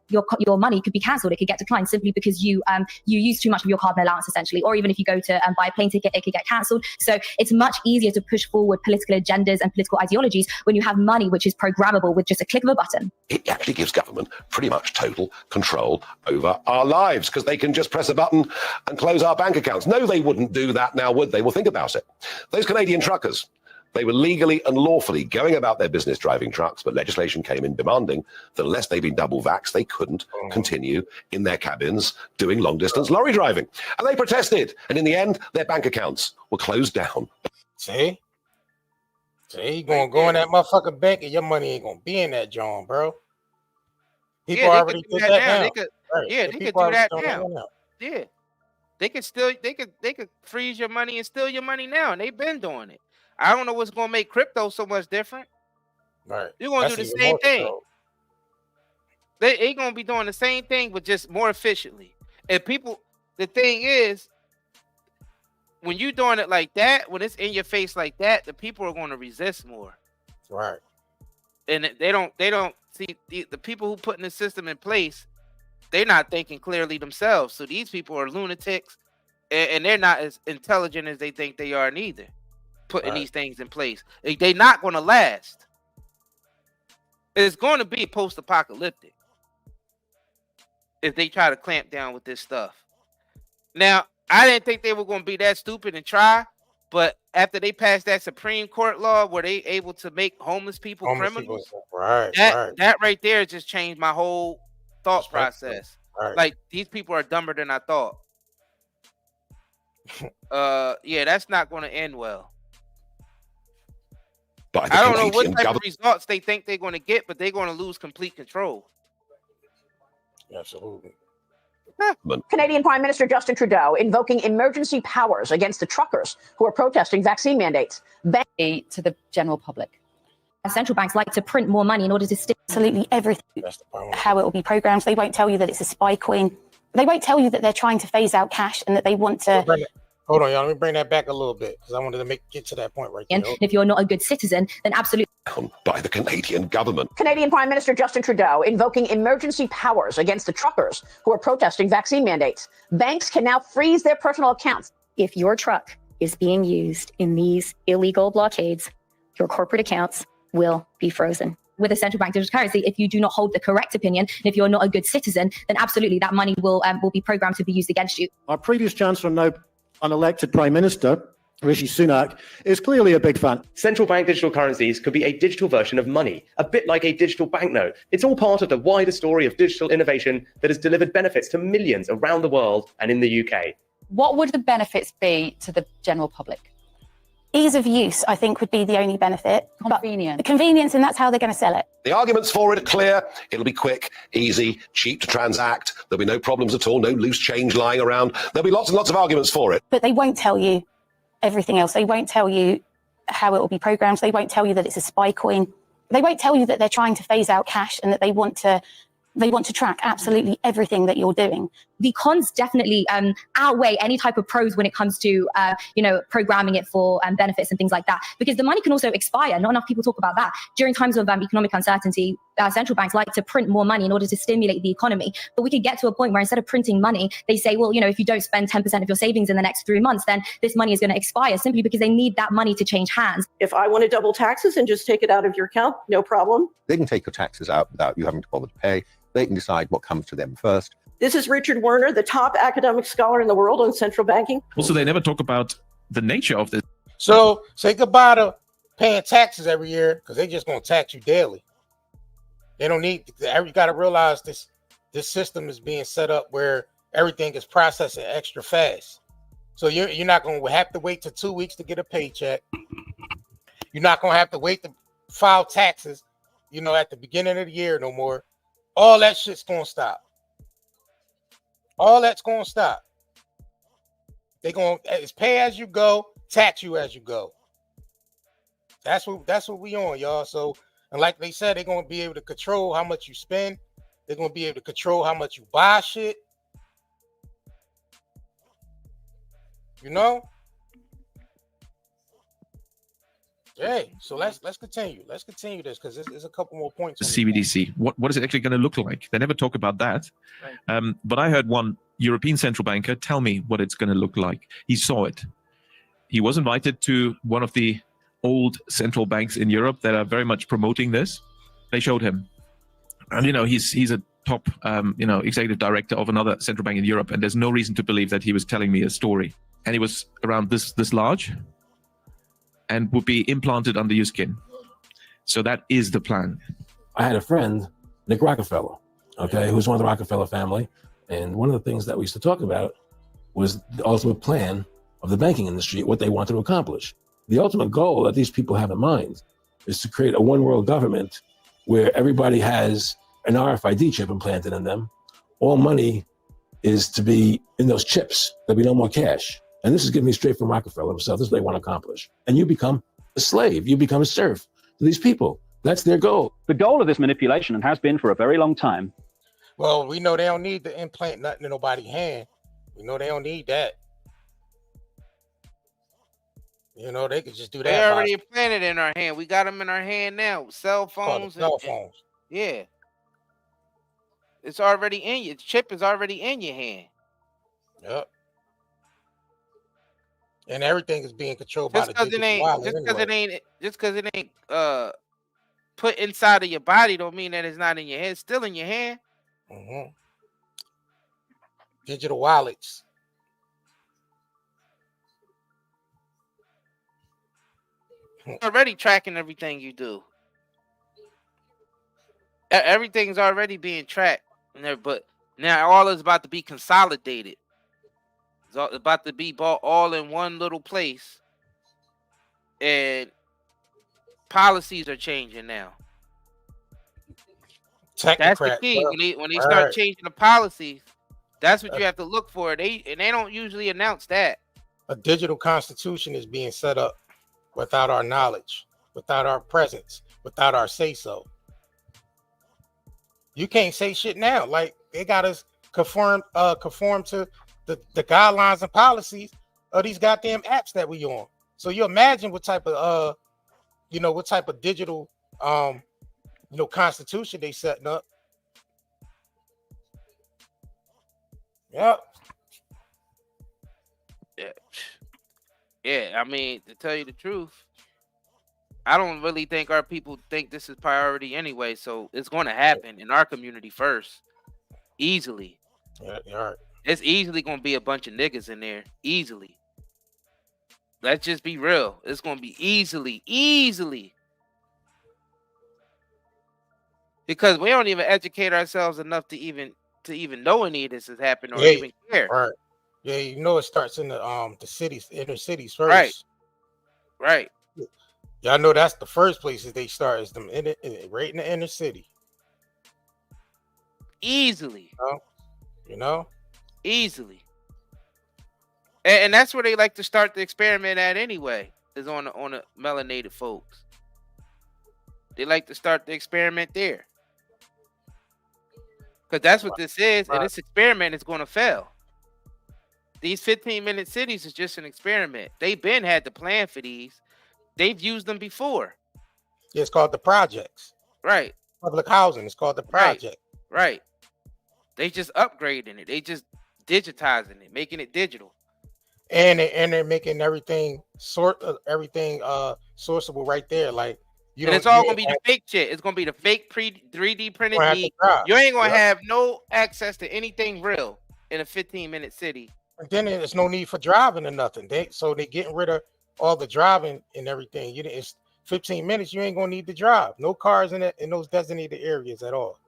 your money could be cancelled. It could get declined simply because you use too much of your carbon allowance, essentially. Or even if you go to buy a plane ticket, it could get cancelled. So it's much easier to push forward political agendas and political ideologies when you have money which is programmable with just a click of a button. It actually gives government pretty much total control over our lives because they can just press a button and close our bank accounts. No, they wouldn't do that now, would they? Well, think about it. Those Canadian truckers, they were legally and lawfully going about their business driving trucks, but legislation came in demanding that unless they'd been double vaxxed, they couldn't continue in their cabins doing long-distance lorry driving. And they protested, and in the end, their bank accounts were closed down. See, you gonna go in that motherfucking bank and your money ain't gonna be in that John, bro. People already put that down. They could do that now. Yeah, they could freeze your money and steal your money now, and they've been doing it. I don't know what's gonna make crypto so much different. Right, you're gonna do the same thing. They gonna be doing the same thing, but just more efficiently. And people, the thing is, when you're doing it like that, when it's in your face like that, the people are going to resist more. Right. And they don't see the people who putting the system in place. They're not thinking clearly themselves. So these people are lunatics, and they're not as intelligent as they think they are neither. Putting these things in place, they're not going to last. It's going to be post-apocalyptic if they try to clamp down with this stuff. Now, I didn't think they were going to be that stupid and try, but after they passed that Supreme Court law where they able to make homeless people criminals, that right there just changed my whole thought process. Like, these people are dumber than I thought. Yeah, that's not going to end well. I don't know what type of results they think they're going to get, but they're going to lose complete control. Absolutely. Canadian Prime Minister Justin Trudeau invoking emergency powers against the truckers who are protesting vaccine mandates. To the general public. Central banks like to print more money in order to absolutely everything. How it will be programmed. They won't tell you that it's a spy coin. They won't tell you that they're trying to phase out cash and that they want to. Hold on, y'all. Let me bring that back a little bit because I wanted to get to that point right there. And if you're not a good citizen, then absolutely. By the Canadian government. Canadian Prime Minister Justin Trudeau invoking emergency powers against the truckers who are protesting vaccine mandates. Banks can now freeze their personal accounts. If your truck is being used in these illegal blockades, your corporate accounts will be frozen. With a central bank digital currency, if you do not hold the correct opinion, and if you're not a good citizen, then absolutely that money will be programmed to be used against you. Our previous Chancellor, now unelected Prime Minister, Rishi Sunak, is clearly a big fan. Central bank digital currencies could be a digital version of money, a bit like a digital banknote. It's all part of the wider story of digital innovation that has delivered benefits to millions around the world and in the UK. What would the benefits be to the general public? Ease of use, I think, would be the only benefit. Convenience. Convenience, and that's how they're going to sell it. The arguments for it are clear. It'll be quick, easy, cheap to transact. There'll be no problems at all, no loose change lying around. There'll be lots and lots of arguments for it. But they won't tell you everything else. They won't tell you how it will be programmed. They won't tell you that it's a spy coin. They won't tell you that they're trying to phase out cash and that they want to track absolutely everything that you're doing. The cons definitely outweigh any type of pros when it comes to, programming it for benefits and things like that, because the money can also expire. Not enough people talk about that. During times of economic uncertainty, central banks like to print more money in order to stimulate the economy. But we could get to a point where instead of printing money, they say, well, if you don't spend 10% of your savings in the next 3 months, then this money is going to expire simply because they need that money to change hands. If I want to double taxes and just take it out of your account, no problem. They can take your taxes out without you having to bother to pay. They can decide what comes to them first. This is Richard Werner, the top academic scholar in the world on central banking. Also, they never talk about the nature of this. So say goodbye to paying taxes every year because they're just going to tax you daily. They don't need, you got to realize this system is being set up where everything is processing extra fast. So you're not going to have to wait till 2 weeks to get a paycheck. You're not going to have to wait to file taxes, at the beginning of the year no more. All that shit's going to stop. All that's going to stop. They're going to, it's pay as you go, tax you as you go. That's what we on, y'all. So, and like they said, they're going to be able to control how much you spend. They're going to be able to control how much you buy shit. Hey, so let's continue. Let's continue this because there's a couple more points. The CBDC. What is it actually going to look like? They never talk about that. Right. But I heard one European central banker tell me what it's going to look like. He saw it. He was invited to one of the old central banks in Europe that are very much promoting this. They showed him, and he's a top executive director of another central bank in Europe, and there's no reason to believe that he was telling me a story. And he was around this large, and would be implanted under your skin. So that is the plan. I had a friend, Nick Rockefeller, who's one of the Rockefeller family. And one of the things that we used to talk about was the ultimate plan of the banking industry, what they want to accomplish. The ultimate goal that these people have in mind is to create a one world government where everybody has an RFID chip implanted in them. All money is to be in those chips. There'll be no more cash. And this is giving me straight from Rockefeller himself. This is what they want to accomplish. And you become a slave. You become a serf to these people. That's their goal. The goal of this manipulation, and has been for a very long time. Well, we know they don't need to implant nothing in nobody's hand. We know they don't need that. They could just do that. They already implanted in our hand. We got them in our hand now. Cell phones. Cell phones. Yeah. It's already in you. The chip is already in your hand. Yep. And everything is being controlled by the digital wallet. Just because it ain't put inside of your body don't mean that it's not in your head. It's still in your hand. Mm-hmm. Digital wallets. already tracking everything you do. Everything's already being tracked, but now all is about to be consolidated. It's about to be bought all in one little place, and policies are changing now. That's the key. When they start changing the policies, that's what you have to look for. They don't usually announce that. A digital constitution is being set up without our knowledge, without our presence, without our say-so. You can't say shit now. Like, they got us conform to the guidelines and policies of these goddamn apps that we on. So you imagine what type of digital constitution they setting up. Yep. Yeah. I mean, to tell you the truth, I don't really think our people think this is priority anyway. So it's going to happen in our community first, easily. Yeah, all right. It's easily going to be a bunch of niggas in there, easily. Let's just be real. It's going to be easily. Because we don't even educate ourselves enough to even know any of this is happening or even care. Right. Yeah, it starts in the cities, inner cities first. Right. Y'all know that's the first places they start is them right in the inner city. Easily. Easily. And that's where they like to start the experiment at anyway, is on the melanated folks. They like to start the experiment there. Because that's what this is, and this experiment is going to fail. These 15-minute cities is just an experiment. They've been had the plan for these. They've used them before. Yeah, it's called the projects. Right. Public housing. It's called the project. Right. They just upgrading it. They just digitizing it, making it digital. And they're making everything sourceable right there. Like it's all gonna be the fake shit. It's gonna be the fake 3D printed meat. You ain't gonna have no access to anything real in a 15-minute city. And then there's no need for driving or nothing. They're getting rid of all the driving and everything. It's 15 minutes. You ain't gonna need to drive. No cars in those designated areas at all.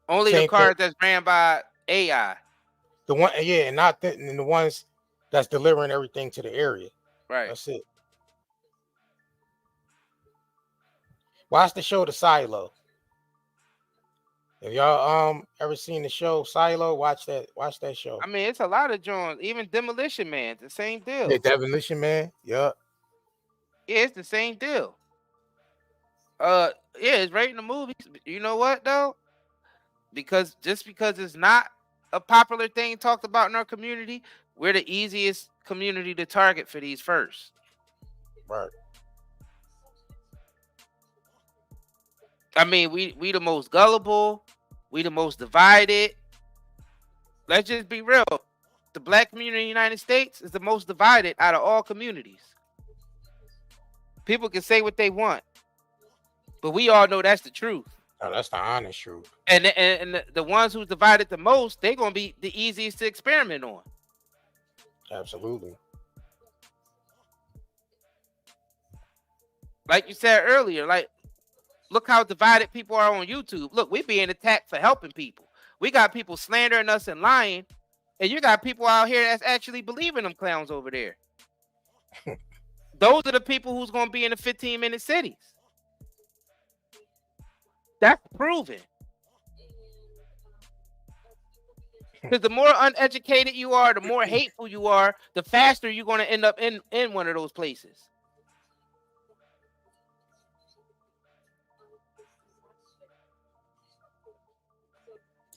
Only the cars that's ran by AI. The one, and not the ones that's delivering everything to the area. Right. That's it. Watch the show The Silo. If y'all ever seen the show Silo, watch that show. I mean, it's a lot of joints. Even Demolition Man, the same deal. Yeah, Demolition Man. Yup. Yeah, it's the same deal. Yeah, it's right in the movies. You know what though? Because it's not a popular thing talked about in our community, we're the easiest community to target for these first. Right. I mean, we the most gullible, we the most divided. Let's just be real. The black community in the United States is the most divided out of all communities. People can say what they want, but we all know that's the truth. Oh, that's the honest truth. And the ones who's divided the most, they're gonna be the easiest to experiment on. Absolutely. Like you said earlier, like look how divided people are on YouTube. Look, we're being attacked for helping people. We got people slandering us and lying, and you got people out here that's actually believing them clowns over there. Those are the people who's gonna be in the 15-minute cities. That's proven. Because the more uneducated you are, the more hateful you are, the faster you're going to end up in one of those places.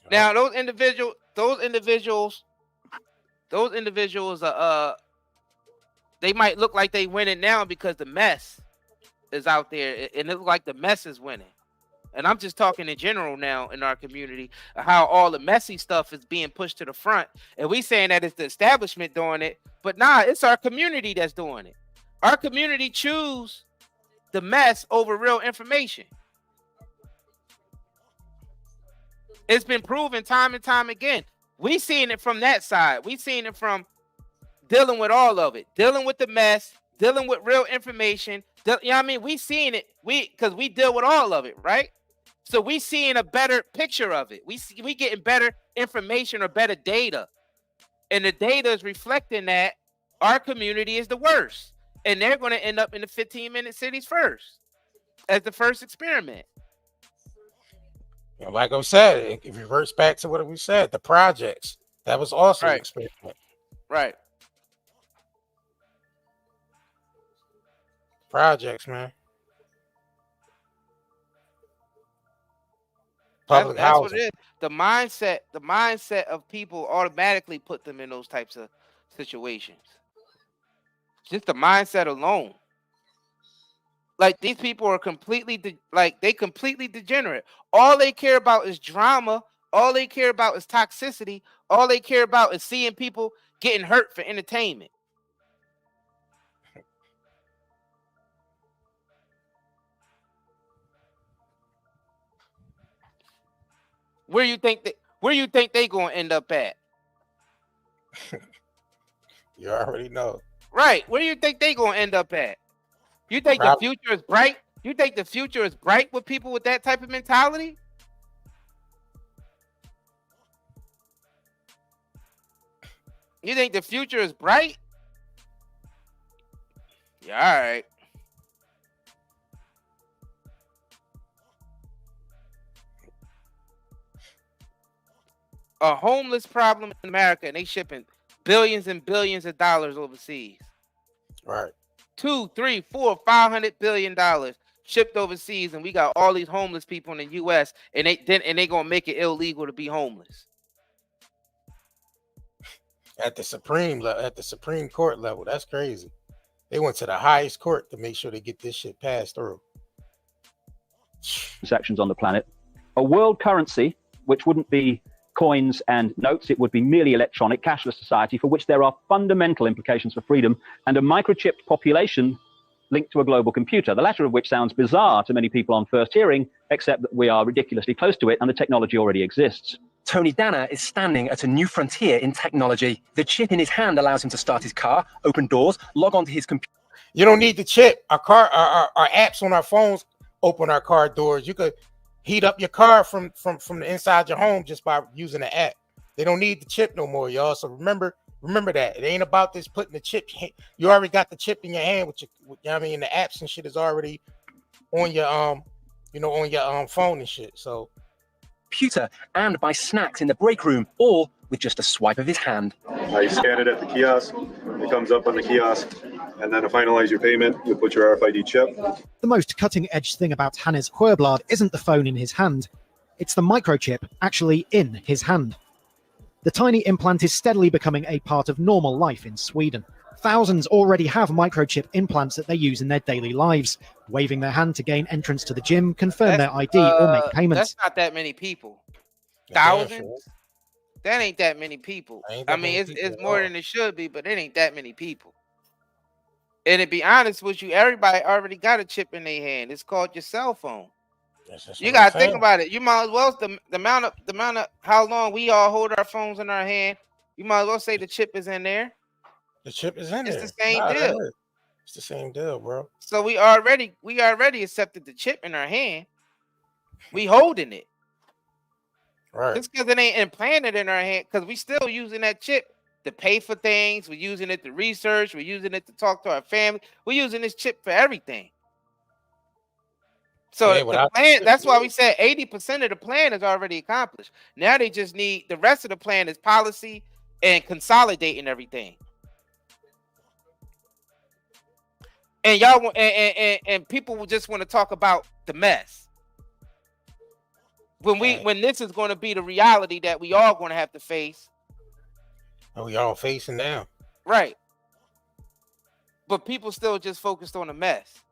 Now, those individuals, they might look like they winning now because the mess is out there, and it looks like the mess is winning. And I'm just talking in general now in our community, how all the messy stuff is being pushed to the front. And we saying that it's the establishment doing it, but nah, it's our community that's doing it. Our community choose the mess over real information. It's been proven time and time again. We seen it from that side. We seen it from dealing with all of it, dealing with the mess, dealing with real information, You know what I mean? We seeing it. Because we deal with all of it, right? So we seeing a better picture of it. We getting better information or better data. And the data is reflecting that our community is the worst. And they're going to end up in the 15-minute cities first as the first experiment. And like I said, it reverts back to what we said, the projects. That was also an experiment. Right. Projects, man. Public That's what housing. it is. The mindset of people automatically put them in those types of situations. Just the mindset alone. Like these people are completely completely degenerate. All they care about is drama. All they care about is toxicity. All they care about is seeing people getting hurt for entertainment. Where you think they gonna end up at? You already know. Right. Where do you think they gonna end up at? You think the future is bright? You think the future is bright with people with that type of mentality? You think the future is bright? Yeah, all right. A homeless problem in America, and they shipping billions and billions of dollars overseas. Right. 2, 3, 4, $500 billion shipped overseas, and we got all these homeless people in the U.S. and they gonna make it illegal to be homeless. At the Supreme Court level, that's crazy. They went to the highest court to make sure they get this shit passed through. Sections on the planet. A world currency, which wouldn't be coins and notes, it would be merely electronic, cashless society for which there are fundamental implications for freedom, and a microchipped population linked to a global computer, the latter of which sounds bizarre to many people on first hearing, except that we are ridiculously close to it and the technology already exists. Tony Danner is standing at a new frontier in technology. The chip in his hand allows him to start his car, open doors, log onto his computer. You don't need the chip. Our apps on our phones open our car doors. You could heat up your car from the inside your home just by using the app. They don't need the chip no more, y'all. So remember that. It ain't about this putting the chip. You already got the chip in your hand with you know what I mean? The apps and shit is already on your on your phone and shit. So Computer and buy snacks in the break room, all with just a swipe of his hand. You scan it at the kiosk, it comes up on the kiosk, and then to finalize your payment, you put your RFID chip. The most cutting-edge thing about Hannes Sjöblad isn't the phone in his hand. It's the microchip actually in his hand. The tiny implant is steadily becoming a part of normal life in Sweden. Thousands already have microchip implants that they use in their daily lives, waving their hand to gain entrance to the gym, confirm their ID, or make payments. That's not that many people. Thousands? That ain't that many people. I mean, it's more than it should be, but it ain't that many people. And to be honest with you, everybody already got a chip in their hand. It's called your cell phone. You gotta think about it. You might as well the amount of how long we all hold our phones in our hand. You might as well say the chip is in there. The chip is in there. It's the same deal. It's the same deal, bro. So we already accepted the chip in our hand. We holding it. Right. Just because it ain't implanted in our hand, because we still using that chip to pay for things. We're using it to research. We're using it to talk to our family. We're using this chip for everything. So the plan, that's why we said 80% of the plan is already accomplished. Now they just need the rest of the plan is policy and consolidating everything. And y'all and people will just want to talk about the mess. When this is going to be the reality that we all going to have to face. And we all facing now. Right. But people still just focused on the mess.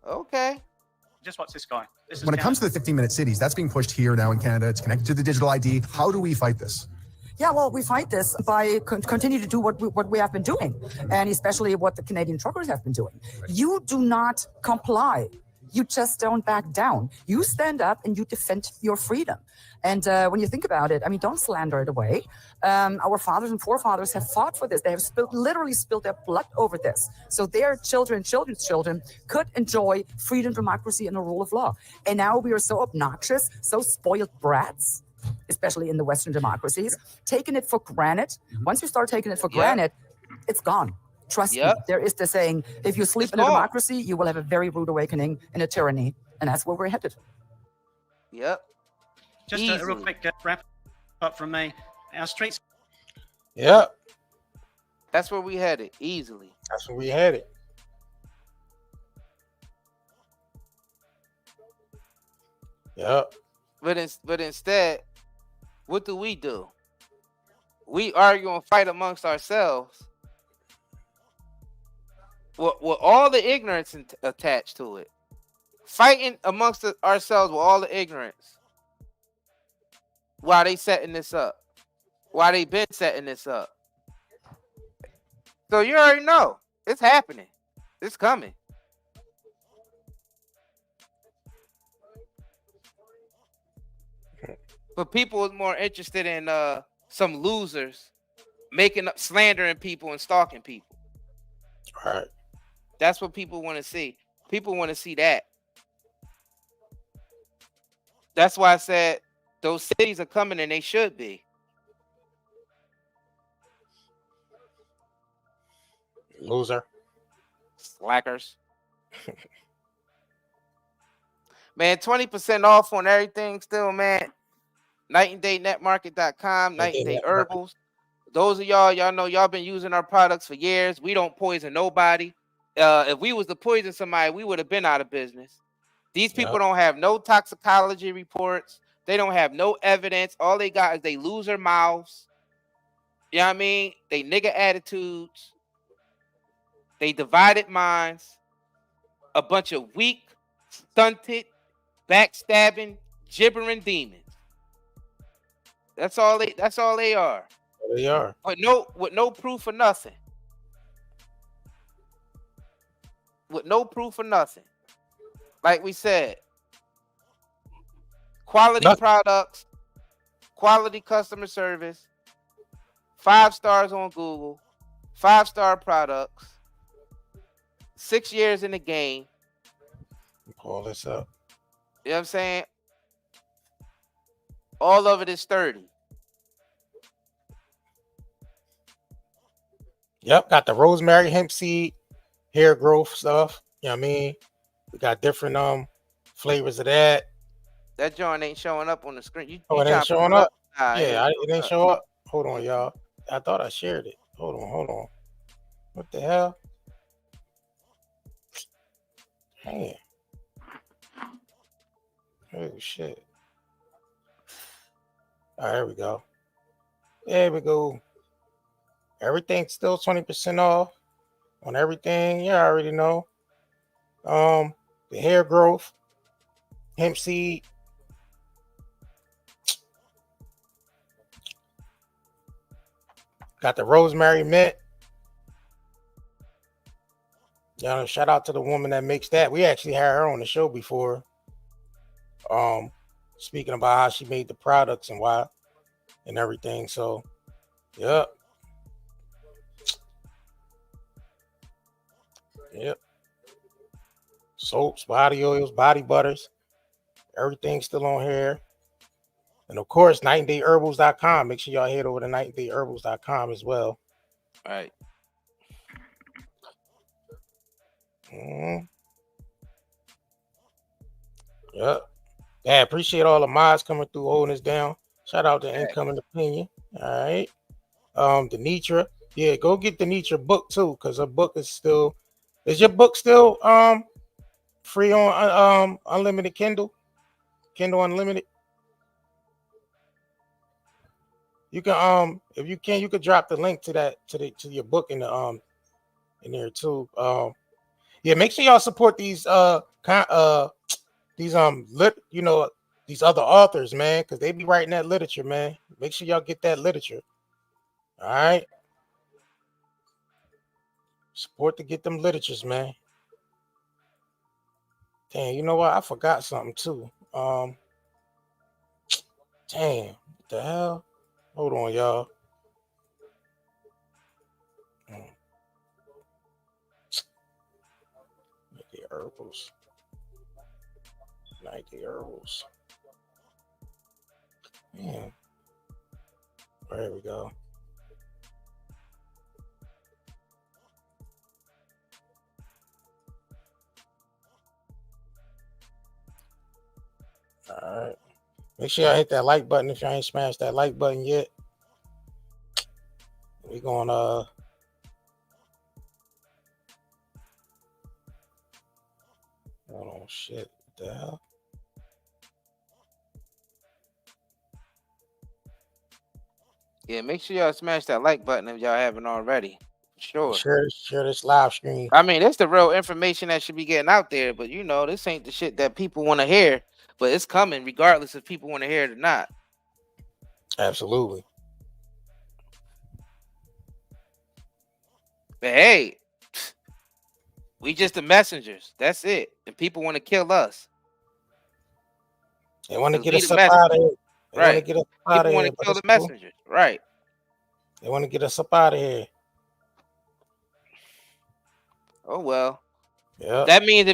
Okay. Just watch this guy. When it comes to the 15-minute cities, that's being pushed here now in Canada. It's connected to the digital ID. How do we fight this? Yeah, well, we fight this by continue to do what we have been doing, and especially what the Canadian truckers have been doing. You do not comply You just don't back down. You stand up and you defend your freedom. And when you think about it, I mean, don't slander it away. Our fathers and forefathers have fought for this. They have literally spilled their blood over this. So their children, children's children could enjoy freedom, democracy, and the rule of law. And now we are so obnoxious, so spoiled brats, especially in the Western democracies, taking it for granted. Once you start taking it for granted, it's gone. Trust me, there is the saying, if you sleep in a democracy, you will have a very rude awakening in a tyranny. And that's where we're headed. Yep. Just a real quick wrap up from me. Our streets. Yep. That's where we headed, easily. That's where we headed. Yep. But instead, what do? We argue and fight amongst ourselves. With all the ignorance attached to it. Fighting amongst ourselves with all the ignorance. While they setting this up. While they been setting this up. So you already know. It's happening. It's coming. But people is more interested in some losers making up, slandering people and stalking people. All right. That's what people want to see. People want to see that. That's why I said those cities are coming and they should be. Loser. Slackers. Man, 20% off on everything still, man. NightandDayNetMarket.com, Night and Day Herbals. Those of y'all know y'all been using our products for years. We don't poison nobody. If we was to poison somebody, we would have been out of business. These people don't have no toxicology reports. They don't have no evidence. All they got is they lose their mouths. You know what I mean? They nigga attitudes. They divided minds. A bunch of weak, stunted, backstabbing, gibbering demons. That's all they are. They are. With no proof of nothing. With no proof of nothing. Like we said, quality products, quality customer service, 5 stars on Google, 5-star products, 6 years in the game. Pull this up. You know what I'm saying? All of it is 30. Yep, got the rosemary hemp seed, hair growth stuff. You know what I mean? We got different flavors of that. That joint ain't showing up on the screen. It ain't showing up? Nah, Yeah, it ain't show up. Hold on, y'all. I thought I shared it. Hold on. What the hell? Man. Oh, shit. All right, here we go. There we go. Everything's still 20% off on everything. Yeah, I already know. The hair growth, hemp seed. Got the rosemary mint. Yeah, shout out to the woman that makes that. We actually had her on the show before. Speaking about how she made the products and why and everything. So, yep. Soaps, body oils, body butters. Everything's still on here. And of course, nightandayherbals.com. Make sure y'all head over to nightandayherbals.com as well. All right. Yep. Yeah, appreciate all the mods coming through, holding us down. Shout out to Incoming Opinion. All right. The Nitra. Yeah, go get the Nitra book too, because her book is still. Is your book still free on unlimited Kindle? Kindle Unlimited. You can if you can, you could drop the link to that to your book in the in there too. Yeah, make sure y'all support these these other authors, man, because they be writing that literature, man. Make sure y'all get that literature. All right. Support to get them literatures, man. Damn, you know what? I forgot something too. Damn, what the hell? Hold on, y'all. The herbals. 90 herbals. Man. There we go. All right. Make sure y'all hit that like button if y'all ain't smashed that like button yet. We're gonna hold on, shit. What the hell? Yeah, make sure y'all smash that like button if y'all haven't already. Sure. Share this live stream. I mean, that's the real information that should be getting out there, but you know, this ain't the shit that people want to hear, but it's coming regardless if people want to hear it or not. Absolutely. But hey, we just the messengers. That's it. And people want to kill us. They want to get we us the up out of messengers. here. They want to Right. get us up out People of want here. to but kill it's the cool. messengers. Right. They want to get us up out of here. Oh well. Yeah. That means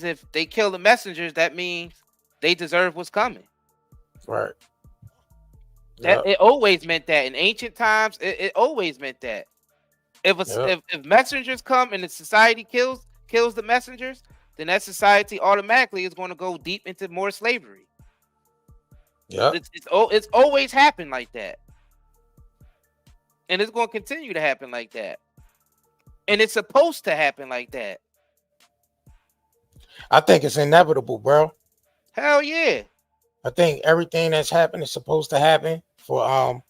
if they kill the messengers, that means they deserve what's coming. Right. That it always meant that in ancient times. It always meant that. If messengers come and the society kills the messengers, then that society automatically is going to go deep into more slavery. Yeah. It's always happened like that, and it's going to continue to happen like that, and it's supposed to happen like that. I think it's inevitable, bro. Hell yeah. I think everything that's happened is supposed to happen for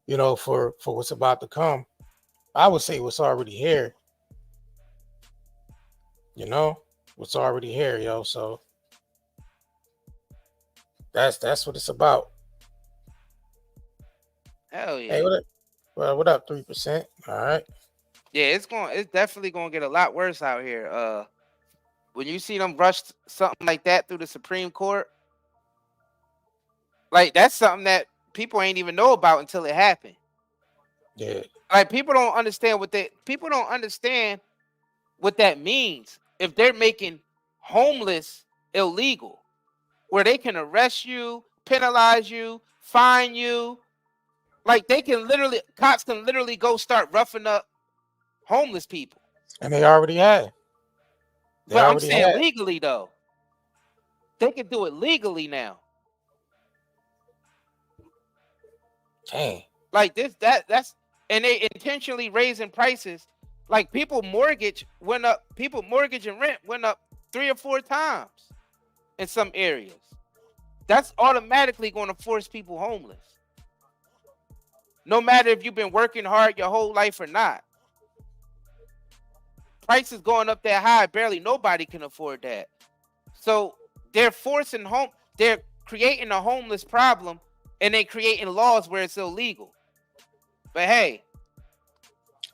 you know, for what's about to come. I would say what's already here. You know, what's already here, yo. So that's what it's about. Hell yeah. Hey, what up, 3%? All right. Yeah, it's definitely gonna get a lot worse out here. When you see them rush something like that through the Supreme Court, like that's something that people ain't even know about until it happened. Yeah. Like people don't understand what that means. If they're making homeless illegal, where they can arrest you, penalize you, fine you, like cops can literally go start roughing up homeless people. And they already had. But I'm saying legally though. They can do it legally now. Dang. Like that's and they intentionally raising prices. Like people mortgage and rent went up 3 or 4 times in some areas. That's automatically going to force people homeless. No matter if you've been working hard your whole life or not. Prices going up that high, barely nobody can afford that. So they're creating a homeless problem, and they're creating laws where it's illegal. But hey,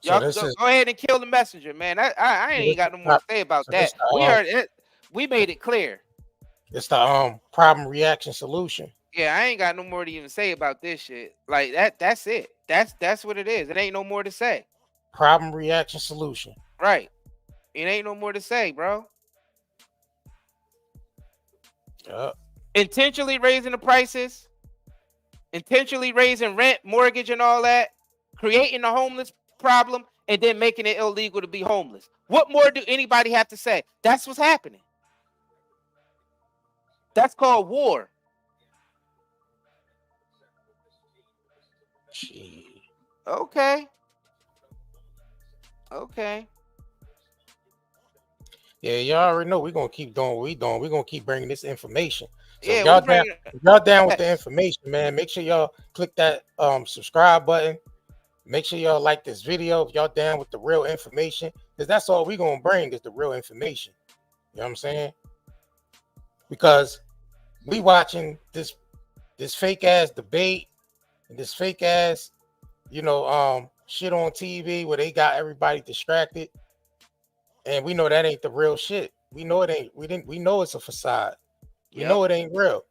y'all go ahead and kill the messenger, man. I ain't got no more to say about that. We heard it. We made it clear. It's the problem, reaction, solution. Yeah, I ain't got no more to even say about this shit. Like that's it. That's what it is. It ain't no more to say. Problem, reaction, solution. Right. It ain't no more to say, bro. Yep. Intentionally raising the prices, intentionally raising rent, mortgage, and all that, creating a homeless problem, and then making it illegal to be homeless. What more do anybody have to say? That's what's happening. That's called war. Gee. Okay. Yeah, y'all already know we're gonna keep doing what we're doing. We're gonna keep bringing this information. So Yeah, if y'all down with the information, man, make sure y'all click that subscribe button. Make sure y'all like this video if y'all down with the real information, because that's all we're gonna bring is the real information. You know what I'm saying? Because we watching this fake ass debate and this fake ass, you know, shit on TV where they got everybody distracted. And we know that ain't the real shit. We know it ain't. We know it's a facade. We know it ain't real.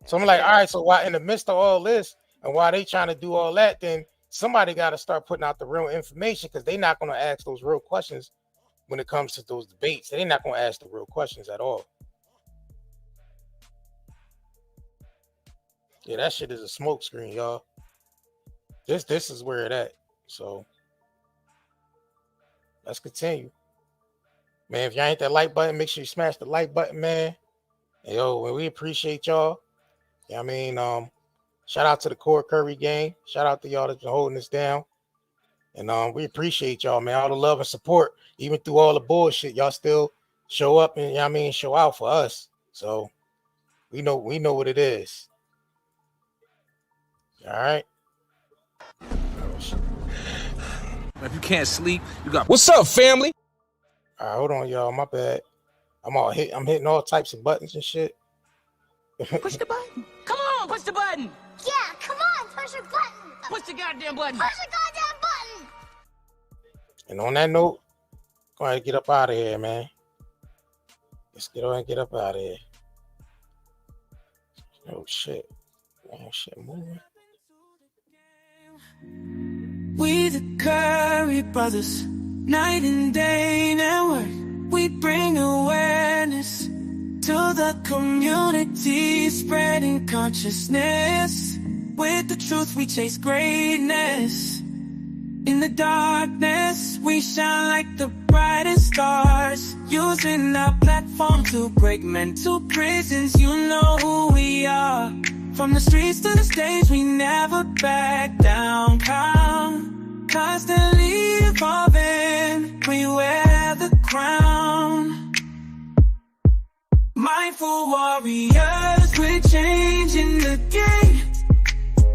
So I'm like, all right. So why in the midst of all this and why they trying to do all that, then somebody got to start putting out the real information because they're not going to ask those real questions when it comes to those debates. They're not going to ask the real questions at all. Yeah, that shit is a smoke screen, y'all. This is where it at. So let's continue. Man, if y'all ain't that like button, make sure you smash the like button, man. And yo, we appreciate y'all. You know what I mean? Shout out to the Core Curry gang. Shout out to y'all that's been holding us down. And we appreciate y'all, man. All the love and support, even through all the bullshit, y'all still show up and, you know what I mean, show out for us. So we know what it is. All right. If you can't sleep, you got. What's up, family? All right, hold on, y'all. My bad. I'm hitting all types of buttons and shit. Push the button. Come on, push the button. Yeah, come on, push the button. Push the goddamn button. Push the goddamn button. And on that note, go ahead and get up out of here, man. Let's get on and get up out of here. Oh shit. Man, shit moving. We the Curry brothers, night and day network. We bring awareness to the community, spreading consciousness. With the truth, we chase greatness. In the darkness, we shine like the brightest stars. Using our platform to break mental prisons. You know who we are. From the streets to the stage, we never back down. Constantly evolving, we wear the crown. Mindful warriors, we're changing the game.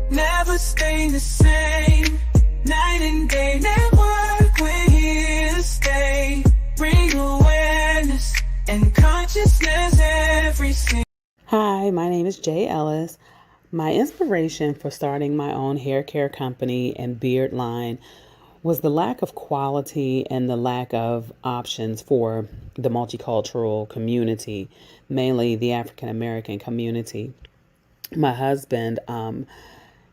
Never staying the same. Night and day network, we're here to stay. Bring awareness and consciousness every single. Hi, my name is Jay Ellis. My inspiration for starting my own hair care company and beard line was the lack of quality and the lack of options for the multicultural community, mainly the African American community. My husband,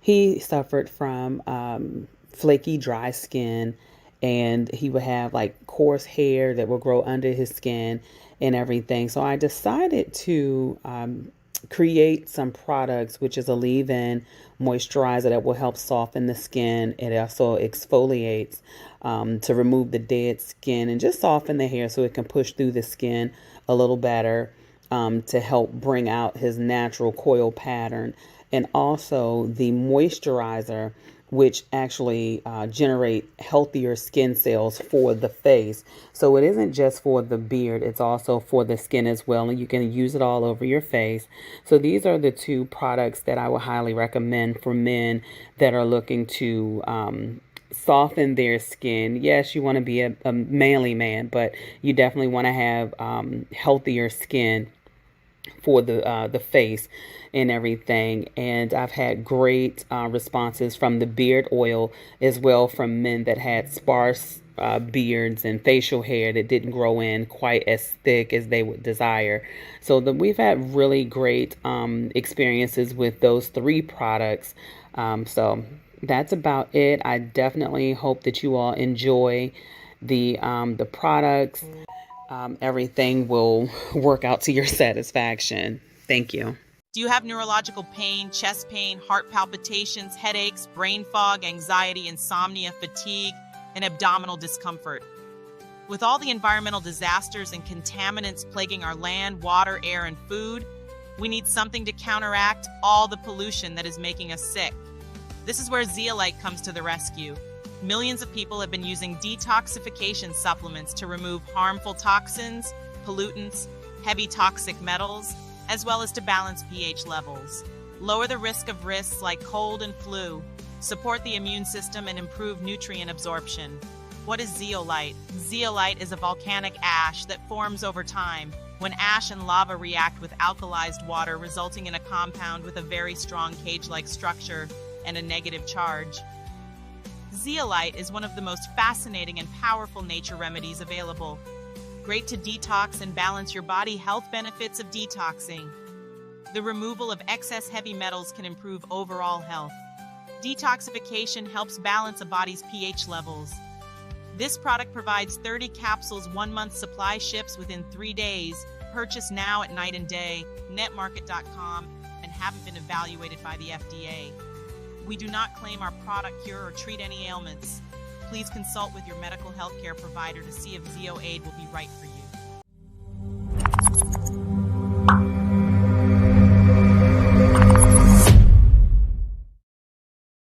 he suffered from flaky, dry skin, and he would have like coarse hair that would grow under his skin and everything. So I decided to create some products, which is a leave-in moisturizer that will help soften the skin. It also exfoliates to remove the dead skin and just soften the hair so it can push through the skin a little better to help bring out his natural coil pattern. And also the moisturizer, which actually generate healthier skin cells for the face. So it isn't just for the beard, it's also for the skin as well, and you can use it all over your face. So these are the two products that I would highly recommend for men that are looking to soften their skin. Yes, you want to be a manly man, but you definitely want to have healthier skin for the face and everything. And I've had great responses from the beard oil as well, from men that had sparse beards and facial hair that didn't grow in quite as thick as they would desire. So we've had really great experiences with those three products. So that's about it. I definitely hope that you all enjoy the products. Everything will work out to your satisfaction. Thank you. Do you have neurological pain, chest pain, heart palpitations, headaches, brain fog, anxiety, insomnia, fatigue, and abdominal discomfort? With all the environmental disasters and contaminants plaguing our land, water, air, and food, we need something to counteract all the pollution that is making us sick. This is where zeolite comes to the rescue. Millions of people have been using detoxification supplements to remove harmful toxins, pollutants, heavy toxic metals, as well as to balance pH levels, lower the risk of risks like cold and flu, support the immune system, and improve nutrient absorption. What is zeolite? Zeolite is a volcanic ash that forms over time when ash and lava react with alkalized water, resulting in a compound with a very strong cage-like structure and a negative charge. Zeolite is one of the most fascinating and powerful nature remedies available. Great to detox and balance your body. Health benefits of detoxing. The removal of excess heavy metals can improve overall health. Detoxification helps balance a body's pH levels. This product provides 30 capsules, 1 month supply, ships within 3 days. Purchase now at Night and Day, netmarket.com, and haven't been evaluated by the FDA. We do not claim our product cure or treat any ailments. Please consult with your medical health care provider to see if ZeoAid will be right for you.